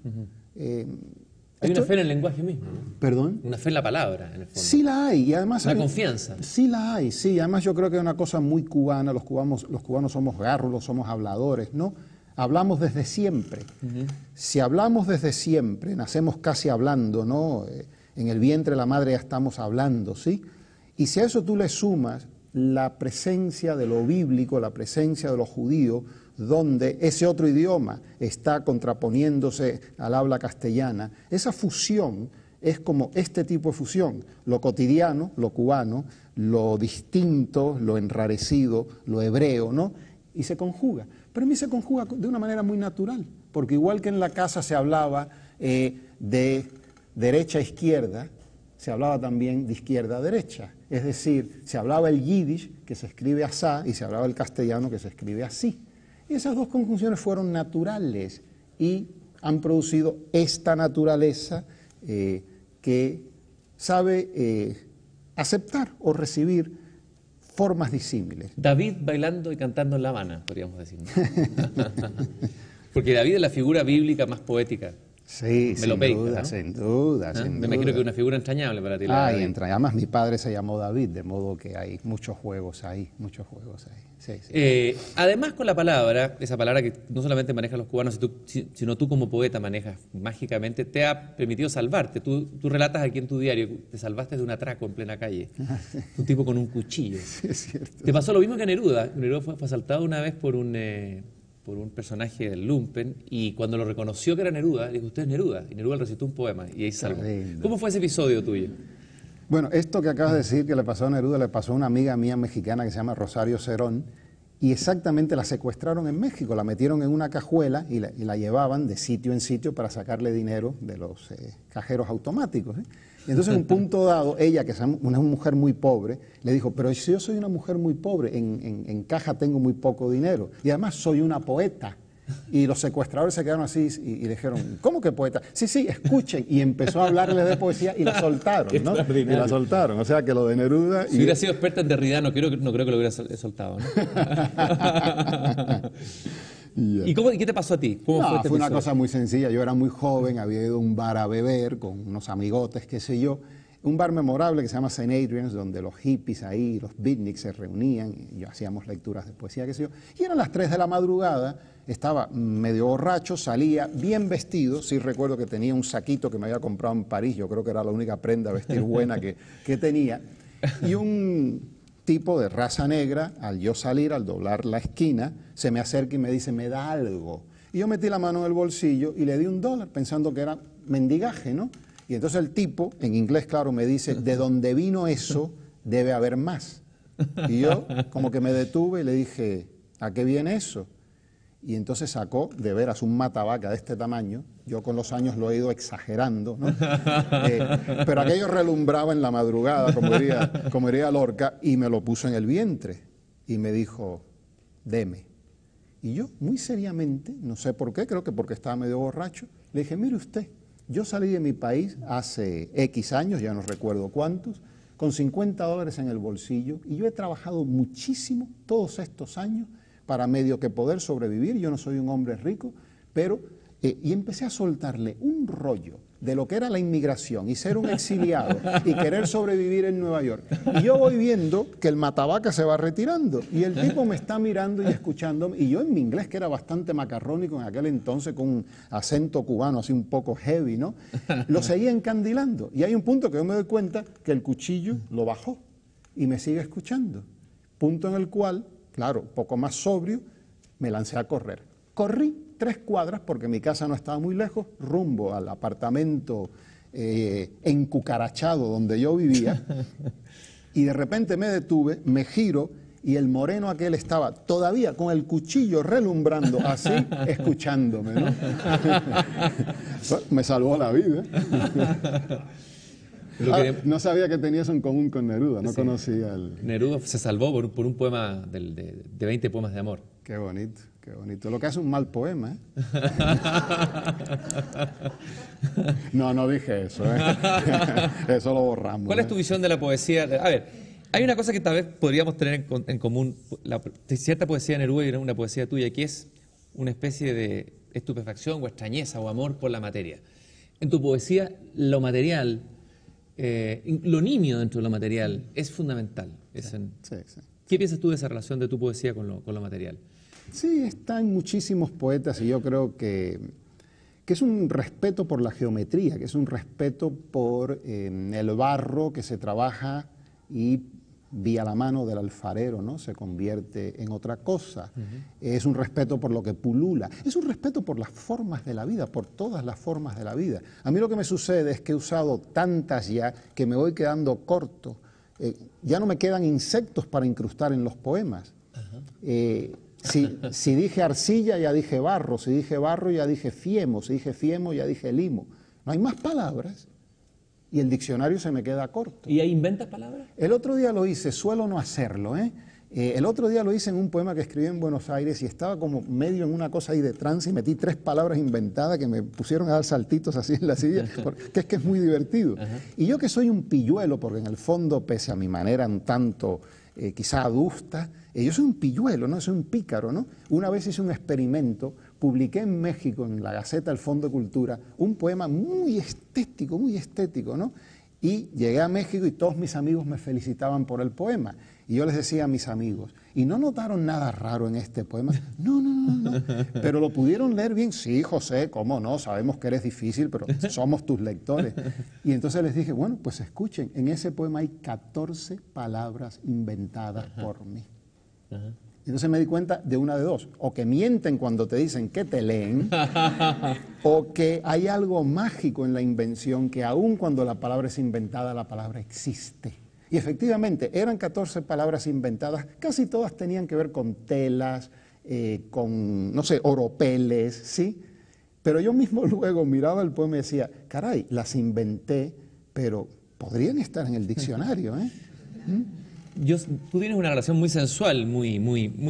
Hay una fe en el lenguaje mismo, ¿no? ¿Perdón? Una fe en la palabra, en el fondo. Sí la hay, y además... Una confianza. Sí la hay, sí. Además yo creo que es una cosa muy cubana. Los cubanos somos gárrulos, somos habladores, ¿no? Hablamos desde siempre. Si hablamos desde siempre, nacemos casi hablando, ¿no? En el vientre de la madre ya estamos hablando, ¿sí? Y si a eso tú le sumas la presencia de lo bíblico, la presencia de lo judío, donde ese otro idioma está contraponiéndose al habla castellana, esa fusión es como este tipo de fusión, lo cotidiano, lo cubano, lo distinto, lo enrarecido, lo hebreo, ¿no? Y se conjuga. Pero a mí se conjuga de una manera muy natural, porque igual que en la casa se hablaba de derecha a izquierda, se hablaba también de izquierda a derecha. Es decir, se hablaba el yiddish, que se escribe asá, y se hablaba el castellano, que se escribe así. Y esas dos conjunciones fueron naturales y han producido esta naturaleza que sabe aceptar o recibir formas disímiles. David bailando y cantando en La Habana, podríamos decir, ¿no? Porque David es la figura bíblica más poética Sí, Me lo peita, ¿no? sin duda, ¿Ah? sin Me duda. imagino que es una figura entrañable para ti. Ah, y además mi padre se llamó David, de modo que hay muchos juegos ahí, muchos juegos ahí. Sí, sí. Además con la palabra, esa palabra que no solamente manejan los cubanos, sino tú como poeta manejas mágicamente, te ha permitido salvarte. Tú relatas aquí en tu diario, te salvaste de un atraco en plena calle. Un tipo con un cuchillo. Sí, es cierto. Te pasó lo mismo que a Neruda. Neruda fue asaltado una vez por un personaje del lumpen, y cuando lo reconoció que era Neruda, dijo, usted es Neruda, y Neruda le recitó un poema y ahí se salvó. lindo. ¿Cómo fue ese episodio tuyo? Bueno, esto que acabas de decir que le pasó a Neruda, le pasó a una amiga mía mexicana que se llama Rosario Cerón, y exactamente la secuestraron en México, la metieron en una cajuela y la llevaban de sitio en sitio para sacarle dinero de los cajeros automáticos. Y entonces en un punto dado, ella, que es una mujer muy pobre, le dijo, pero si yo soy una mujer muy pobre, en caja tengo muy poco dinero, y además soy una poeta. Y los secuestradores se quedaron así y le dijeron, ¿cómo que poeta? Sí, sí, escuchen. Y empezó a hablarles de poesía y la soltaron, ¿no? Y la soltaron. O sea que lo de Neruda... Si hubiera sido experta en Derrida, no creo que lo hubiera soltado, ¿no? Yeah. ¿Y qué te pasó a ti? ¿Cómo No, este fue una episodio? cosa muy sencilla. Yo era muy joven, había ido a un bar a beber con unos amigotes, qué sé yo. Un bar memorable que se llama St. Adrian's, donde los hippies ahí, los beatniks se reunían y hacíamos lecturas de poesía, qué sé yo. Y eran las 3 de la madrugada, estaba medio borracho, salía bien vestido. Sí recuerdo que tenía un saquito que me había comprado en París, yo creo que era la única prenda a vestir buena que tenía. Y un tipo de raza negra, al yo salir, al doblar la esquina, se me acerca y me dice, me da algo. Y yo metí la mano en el bolsillo y le di $1, pensando que era mendigaje, ¿no? Y entonces el tipo, en inglés claro, me dice, de donde vino eso, debe haber más. Y yo como que me detuve y le dije, ¿a qué viene eso? Y entonces sacó, de veras, un matavaca de este tamaño. Yo con los años lo he ido exagerando, ¿no? Pero aquello relumbraba en la madrugada, como diría Lorca, y me lo puso en el vientre. Y me dijo, deme. Y yo, muy seriamente, no sé por qué, creo que porque estaba medio borracho, le dije, mire usted, yo salí de mi país hace X años, ya no recuerdo cuántos, con $50 en el bolsillo, y yo he trabajado muchísimo todos estos años para medio que poder sobrevivir. Yo no soy un hombre rico, pero... y empecé a soltarle un rollo de lo que era la inmigración y ser un exiliado y querer sobrevivir en Nueva York. Y yo voy viendo que el matavaca se va retirando y el tipo me está mirando y escuchándome, y yo en mi inglés, que era bastante macarrónico en aquel entonces, con un acento cubano así un poco heavy, ¿no? Lo seguía encandilando. Y hay un punto que yo me doy cuenta que el cuchillo lo bajó y me sigue escuchando. Punto en el cual, claro, poco más sobrio, me lancé a correr. Corrí 3 cuadras, porque mi casa no estaba muy lejos, rumbo al apartamento encucarachado donde yo vivía, y de repente me detuve, me giro, y el moreno aquel estaba todavía con el cuchillo relumbrando así, escuchándome, ¿no? Me salvó la vida. No sabía que tenía eso en común con Neruda, no conocía el... Neruda se salvó por un poema de 20 poemas de amor. Qué bonito, qué bonito. Lo que hace un mal poema, ¿eh? No dije eso, ¿eh? Eso lo borramos. ¿Cuál es tu visión de la poesía? A ver, hay una cosa que tal vez podríamos tener en común, cierta poesía de Neruda y una poesía tuya, que es una especie de estupefacción o extrañeza o amor por la materia. En tu poesía, lo material, lo nimio dentro de lo material es fundamental. Sí. ¿Qué piensas tú de esa relación de tu poesía con lo material? Sí, están muchísimos poetas, y yo creo que es un respeto por la geometría, que es un respeto por el barro que se trabaja y vía la mano del alfarero, ¿no? Se convierte en otra cosa. Es un respeto por lo que pulula. Es un respeto por las formas de la vida, por todas las formas de la vida. A mí lo que me sucede es que he usado tantas ya que me voy quedando corto. Ya no me quedan insectos para incrustar en los poemas. Si dije arcilla, ya dije barro. Si dije barro, ya dije fiemo. Si dije fiemo, ya dije limo. No hay más palabras y el diccionario se me queda corto. ¿Y ahí inventas palabras? El otro día lo hice, suelo no hacerlo, ¿eh? El otro día lo hice en un poema que escribí en Buenos Aires y estaba como medio en una cosa ahí de trance y metí 3 palabras inventadas que me pusieron a dar saltitos así en la silla, porque es muy divertido. Y yo, que soy un pilluelo, porque en el fondo, pese a mi manera un tanto quizá adusta. Yo soy un pilluelo, ¿no? Soy un pícaro, ¿no? Una vez hice un experimento, publiqué en México, en la Gaceta del Fondo de Cultura, un poema muy estético, ¿no? Y llegué a México y todos mis amigos me felicitaban por el poema. Y yo les decía a mis amigos, ¿y no notaron nada raro en este poema? No. ¿Pero lo pudieron leer bien? Sí, José, cómo no, sabemos que eres difícil, pero somos tus lectores. Y entonces les dije, bueno, pues escuchen, en ese poema hay 14 palabras inventadas por mí. Entonces me di cuenta de una de dos, o que mienten cuando te dicen que te leen, o que hay algo mágico en la invención, que aun cuando la palabra es inventada, la palabra existe. Y efectivamente, eran 14 palabras inventadas, casi todas tenían que ver con telas, con, no sé, oropeles, ¿sí? Pero yo mismo luego miraba el poema y decía, caray, las inventé, pero podrían estar en el diccionario, ¿eh? Tú tienes una relación muy sensual, muy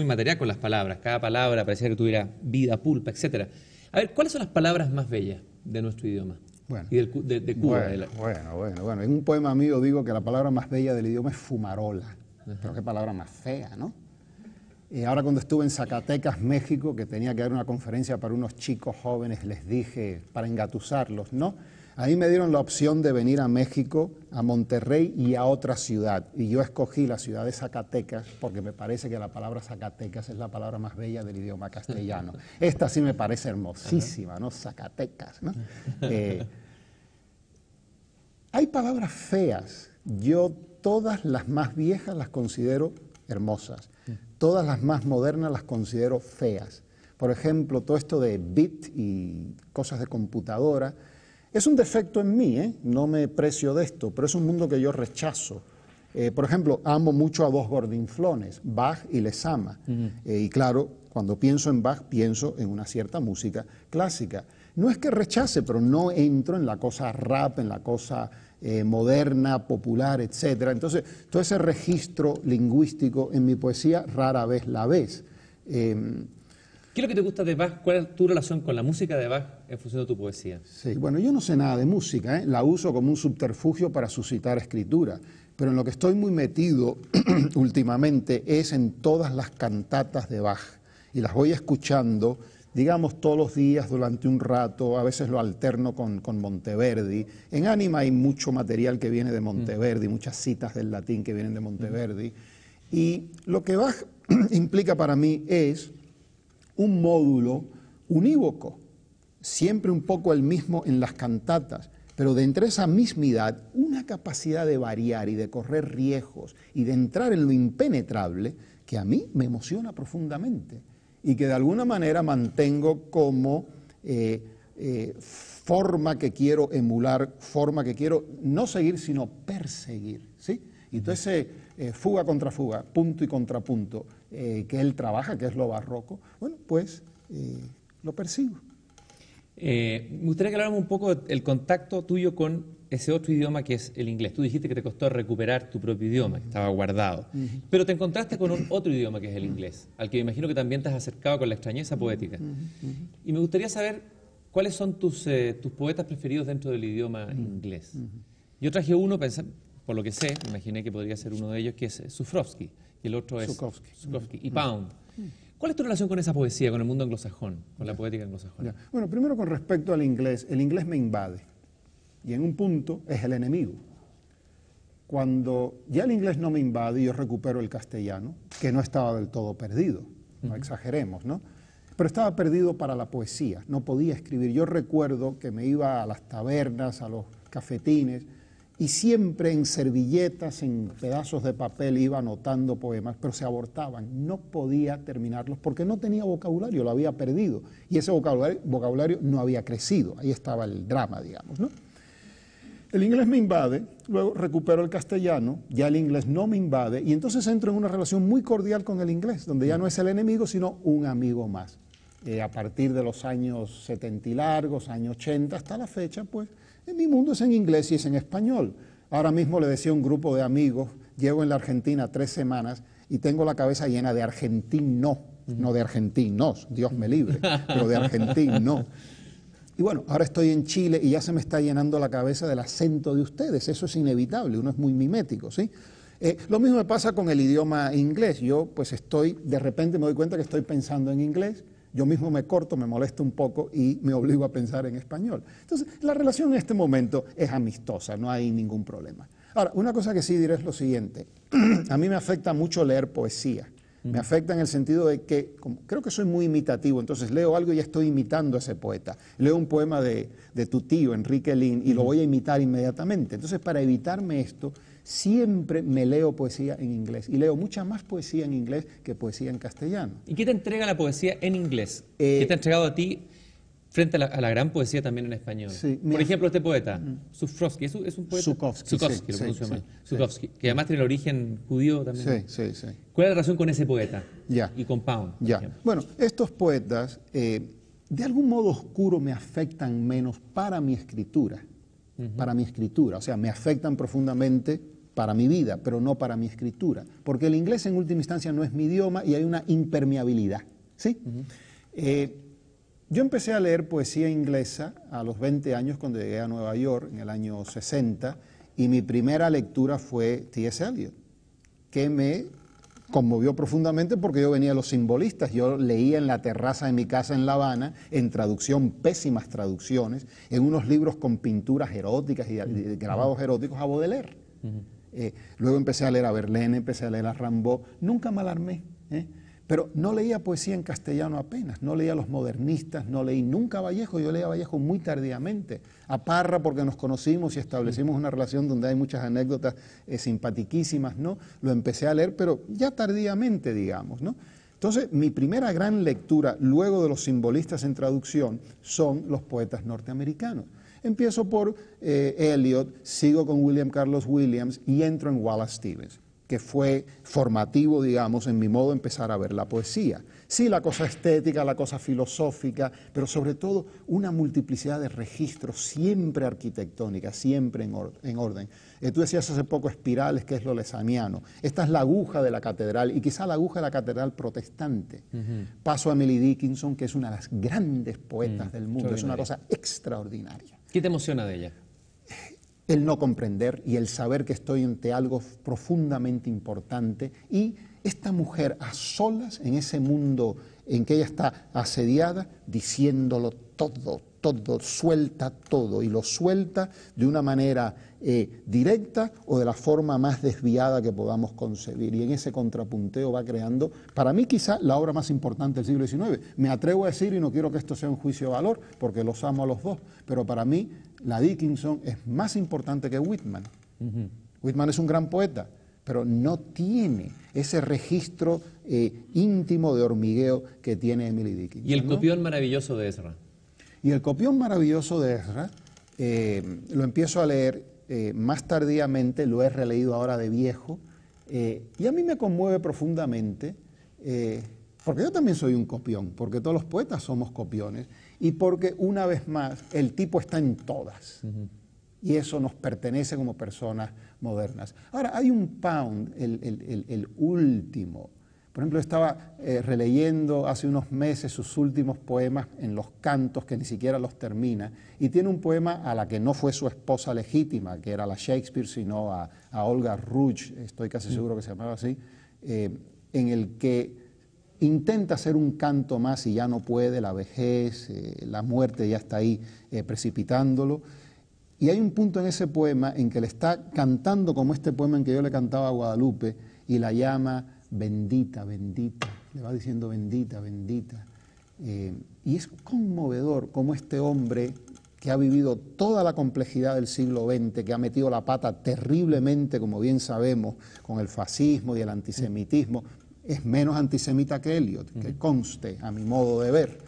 material con las palabras. Cada palabra parecía que tuviera vida, pulpa, etc. A ver, ¿cuáles son las palabras más bellas de nuestro idioma? Bueno, y de Cuba. Bueno. En un poema mío digo que la palabra más bella del idioma es fumarola. Pero qué palabra más fea, ¿no? Ahora cuando estuve en Zacatecas, México, que tenía que dar una conferencia para unos chicos jóvenes, les dije, para engatusarlos, ¿no? Ahí me dieron la opción de venir a México, a Monterrey y a otra ciudad. Y yo escogí la ciudad de Zacatecas porque me parece que la palabra Zacatecas es la palabra más bella del idioma castellano. Esta sí me parece hermosísima, ¿no? Zacatecas, ¿no? Hay palabras feas. Yo todas las más viejas las considero hermosas. Todas las más modernas las considero feas. Por ejemplo, todo esto de bit y cosas de computadora es un defecto en mí, ¿eh? No me precio de esto, pero es un mundo que yo rechazo. Por ejemplo, amo mucho a dos gordinflones, Bach y Lezama. Y claro, cuando pienso en Bach, pienso en una cierta música clásica. No es que rechace, pero no entro en la cosa rap, en la cosa moderna, popular, etc. Entonces, todo ese registro lingüístico en mi poesía rara vez la ves. ¿Qué es lo que te gusta de Bach? ¿Cuál es tu relación con la música de Bach en función de tu poesía? Sí, bueno, yo no sé nada de música, ¿eh? La uso como un subterfugio para suscitar escritura, pero en lo que estoy muy metido últimamente es en todas las cantatas de Bach, y las voy escuchando, digamos, todos los días durante un rato, a veces lo alterno con Monteverdi. En Ánima hay mucho material que viene de Monteverdi, muchas citas del latín que vienen de Monteverdi, y lo que Bach implica para mí es un módulo unívoco, siempre un poco el mismo en las cantatas, pero de entre esa mismidad, una capacidad de variar y de correr riesgos y de entrar en lo impenetrable que a mí me emociona profundamente y que de alguna manera mantengo como forma que quiero emular, forma que quiero no seguir, sino perseguir, ¿sí? Y todo ese fuga contra fuga, punto y contrapunto, que él trabaja, que es lo barroco, bueno, pues lo persigo. Me gustaría que habláramos un poco del contacto tuyo con ese otro idioma que es el inglés. Tú dijiste que te costó recuperar tu propio idioma, que estaba guardado, pero te encontraste con otro idioma que es el inglés, al que me imagino que también te has acercado con la extrañeza poética. Y me gustaría saber cuáles son tus poetas preferidos dentro del idioma inglés. Yo traje uno, por lo que sé, me imaginé que podría ser uno de ellos, que es Sufrovsky, y el otro es Zhukovsky y Pound. ¿Cuál es tu relación con esa poesía, con el mundo anglosajón, con la poética anglosajona? Bueno, primero con respecto al inglés, el inglés me invade, y en un punto es el enemigo. Cuando ya el inglés no me invade, yo recupero el castellano, que no estaba del todo perdido, no exageremos, ¿no? Pero estaba perdido para la poesía, no podía escribir. Yo recuerdo que me iba a las tabernas, a los cafetines, y siempre en servilletas, en pedazos de papel iba anotando poemas, pero se abortaban, no podía terminarlos porque no tenía vocabulario, lo había perdido, y ese vocabulario no había crecido, ahí estaba el drama, digamos, ¿no? El inglés me invade, luego recupero el castellano, ya el inglés no me invade, y entonces entro en una relación muy cordial con el inglés, donde ya no es el enemigo, sino un amigo más. A partir de los años 70 y largos, años 80, hasta la fecha, pues, en mi mundo es en inglés y es en español. Ahora mismo le decía a un grupo de amigos, llevo en la Argentina 3 semanas y tengo la cabeza llena de argentino, no de argentinos, Dios me libre, pero de argentino. Y bueno, ahora estoy en Chile y ya se me está llenando la cabeza del acento de ustedes, eso es inevitable, uno es muy mimético, ¿sí? Lo mismo me pasa con el idioma inglés. Yo pues de repente me doy cuenta que estoy pensando en inglés, yo mismo me corto, me molesto un poco y me obligo a pensar en español. Entonces, la relación en este momento es amistosa, no hay ningún problema. Ahora, una cosa que sí diré es lo siguiente. A mí me afecta mucho leer poesía. Me afecta en el sentido de que creo que soy muy imitativo, entonces leo algo y ya estoy imitando a ese poeta. Leo un poema de tu tío, Enrique Lin, y lo voy a imitar inmediatamente. Entonces, para evitarme esto, siempre me leo poesía en inglés. Y leo mucha más poesía en inglés que poesía en castellano. ¿Y qué te entrega la poesía en inglés? ¿Qué te ha entregado a ti frente a la gran poesía también en español? Sí, por ejemplo, este poeta, Sufrovsky, ¿es un poeta? Zukovsky, Zukovsky, lo pronuncio mal. Zukovsky, que además tiene el origen judío también. Sí. ¿Cuál es la relación con ese poeta? Ya. Y con Pound, por ejemplo. Bueno, estos poetas, de algún modo oscuro, me afectan menos para mi escritura. Para mi escritura, o sea, me afectan profundamente para mi vida, pero no para mi escritura. Porque el inglés en última instancia no es mi idioma y hay una impermeabilidad, ¿sí? Yo empecé a leer poesía inglesa a los 20 años cuando llegué a Nueva York, en el año 60, y mi primera lectura fue T.S. Eliot, que me conmovió profundamente porque yo venía de los simbolistas. Yo leía en la terraza de mi casa en La Habana, en traducción, pésimas traducciones, en unos libros con pinturas eróticas y grabados eróticos a Baudelaire. Luego empecé a leer a Verlaine, empecé a leer a Rimbaud, nunca me alarmé, pero no leía poesía en castellano apenas, no leía a los modernistas, no leí nunca a Vallejo, yo leía a Vallejo muy tardíamente, a Parra porque nos conocimos y establecimos una relación donde hay muchas anécdotas simpatiquísimas, ¿no? Lo empecé a leer, pero ya tardíamente, digamos, ¿no? Entonces, mi primera gran lectura, luego de los simbolistas en traducción, son los poetas norteamericanos. Empiezo por Eliot, sigo con William Carlos Williams y entro en Wallace Stevens, que fue formativo, digamos, en mi modo de empezar a ver la poesía. Sí, la cosa estética, la cosa filosófica, pero sobre todo una multiplicidad de registros, siempre arquitectónicas, siempre en orden. Tú decías hace poco espirales, que es lo lesaniano. Esta es la aguja de la catedral, y quizá la aguja de la catedral protestante. Paso a Emily Dickinson, que es una de las grandes poetas del mundo, es una cosa extraordinaria. ¿Qué te emociona de ella? El no comprender y el saber que estoy ante algo profundamente importante, y esta mujer a solas en ese mundo en que ella está asediada, diciéndolo todo, suelta todo, y lo suelta de una manera directa o de la forma más desviada que podamos concebir, y en ese contrapunteo va creando, para mí quizá la obra más importante del siglo XIX. Me atrevo a decir, y no quiero que esto sea un juicio de valor, porque los amo a los dos, pero para mí la Dickinson es más importante que Whitman. Whitman es un gran poeta, pero no tiene ese registro íntimo de hormigueo que tiene Emily Dickinson. Y el copión maravilloso de Ezra. Y el copión maravilloso de Ezra, lo empiezo a leer más tardíamente, lo he releído ahora de viejo, y a mí me conmueve profundamente, porque yo también soy un copión, porque todos los poetas somos copiones, y porque una vez más el tipo está en todas. Y eso nos pertenece como personas modernas. Ahora, hay un Pound, el último. Por ejemplo, estaba releyendo hace unos meses sus últimos poemas en los cantos, que ni siquiera los termina, y tiene un poema a la que no fue su esposa legítima, que era la Shakespeare, sino a Olga Ruch, estoy casi seguro que se llamaba así, en el que intenta hacer un canto más y ya no puede, la vejez, la muerte ya está ahí precipitándolo. Y hay un punto en ese poema en que le está cantando como este poema en que yo le cantaba a Guadalupe, y la llama bendita, bendita, le va diciendo bendita, bendita. Y es conmovedor cómo este hombre que ha vivido toda la complejidad del siglo XX, que ha metido la pata terriblemente, como bien sabemos, con el fascismo y el antisemitismo, es menos antisemita que Eliot, que conste a mi modo de ver.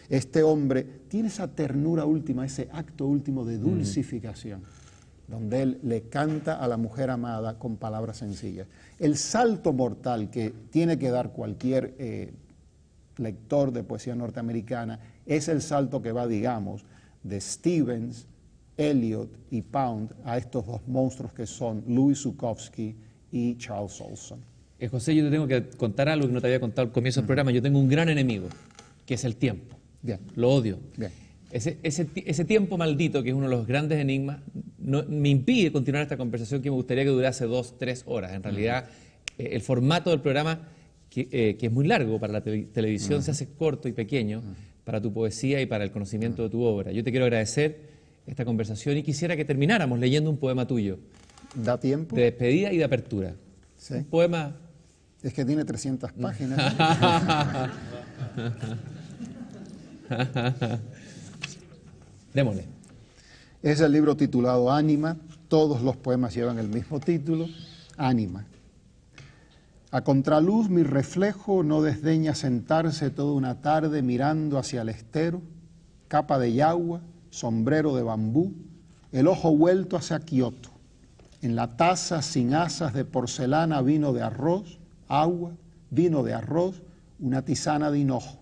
Este hombre tiene esa ternura última, ese acto último de dulcificación, donde él le canta a la mujer amada con palabras sencillas. El salto mortal que tiene que dar cualquier lector de poesía norteamericana es el salto que va, digamos, de Stevens, Eliot y Pound a estos dos monstruos que son Louis Zukovsky y Charles Olson. José, yo te tengo que contar algo que no te había contado al comienzo del programa. Yo tengo un gran enemigo, que es el tiempo. Bien. Lo odio. Bien. Ese tiempo maldito, que es uno de los grandes enigmas, me impide continuar esta conversación que me gustaría que durase 2, 3 horas. En realidad, el formato del programa, que es muy largo para la televisión, se hace corto y pequeño para tu poesía y para el conocimiento de tu obra. Yo te quiero agradecer esta conversación y quisiera que termináramos leyendo un poema tuyo. ¿Da tiempo? De despedida y de apertura. Sí. Un poema... Es que tiene 300 páginas. Démosle. Es el libro titulado Ánima. Todos los poemas llevan el mismo título, Ánima. A contraluz mi reflejo no desdeña sentarse toda una tarde mirando hacia el estero, capa de yagua, sombrero de bambú, el ojo vuelto hacia Kioto. En la taza sin asas de porcelana vino de arroz, agua, vino de arroz, una tisana de hinojo.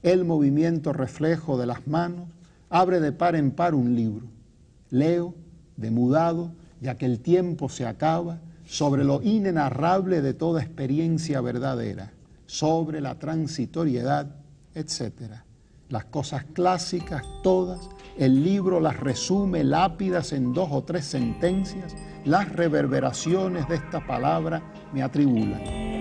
El movimiento reflejo de las manos abre de par en par un libro. Leo, demudado, ya que el tiempo se acaba, sobre lo inenarrable de toda experiencia verdadera, sobre la transitoriedad, etc. Las cosas clásicas, todas, el libro las resume lápidas en 2 o 3 sentencias, las reverberaciones de esta palabra me atribulan.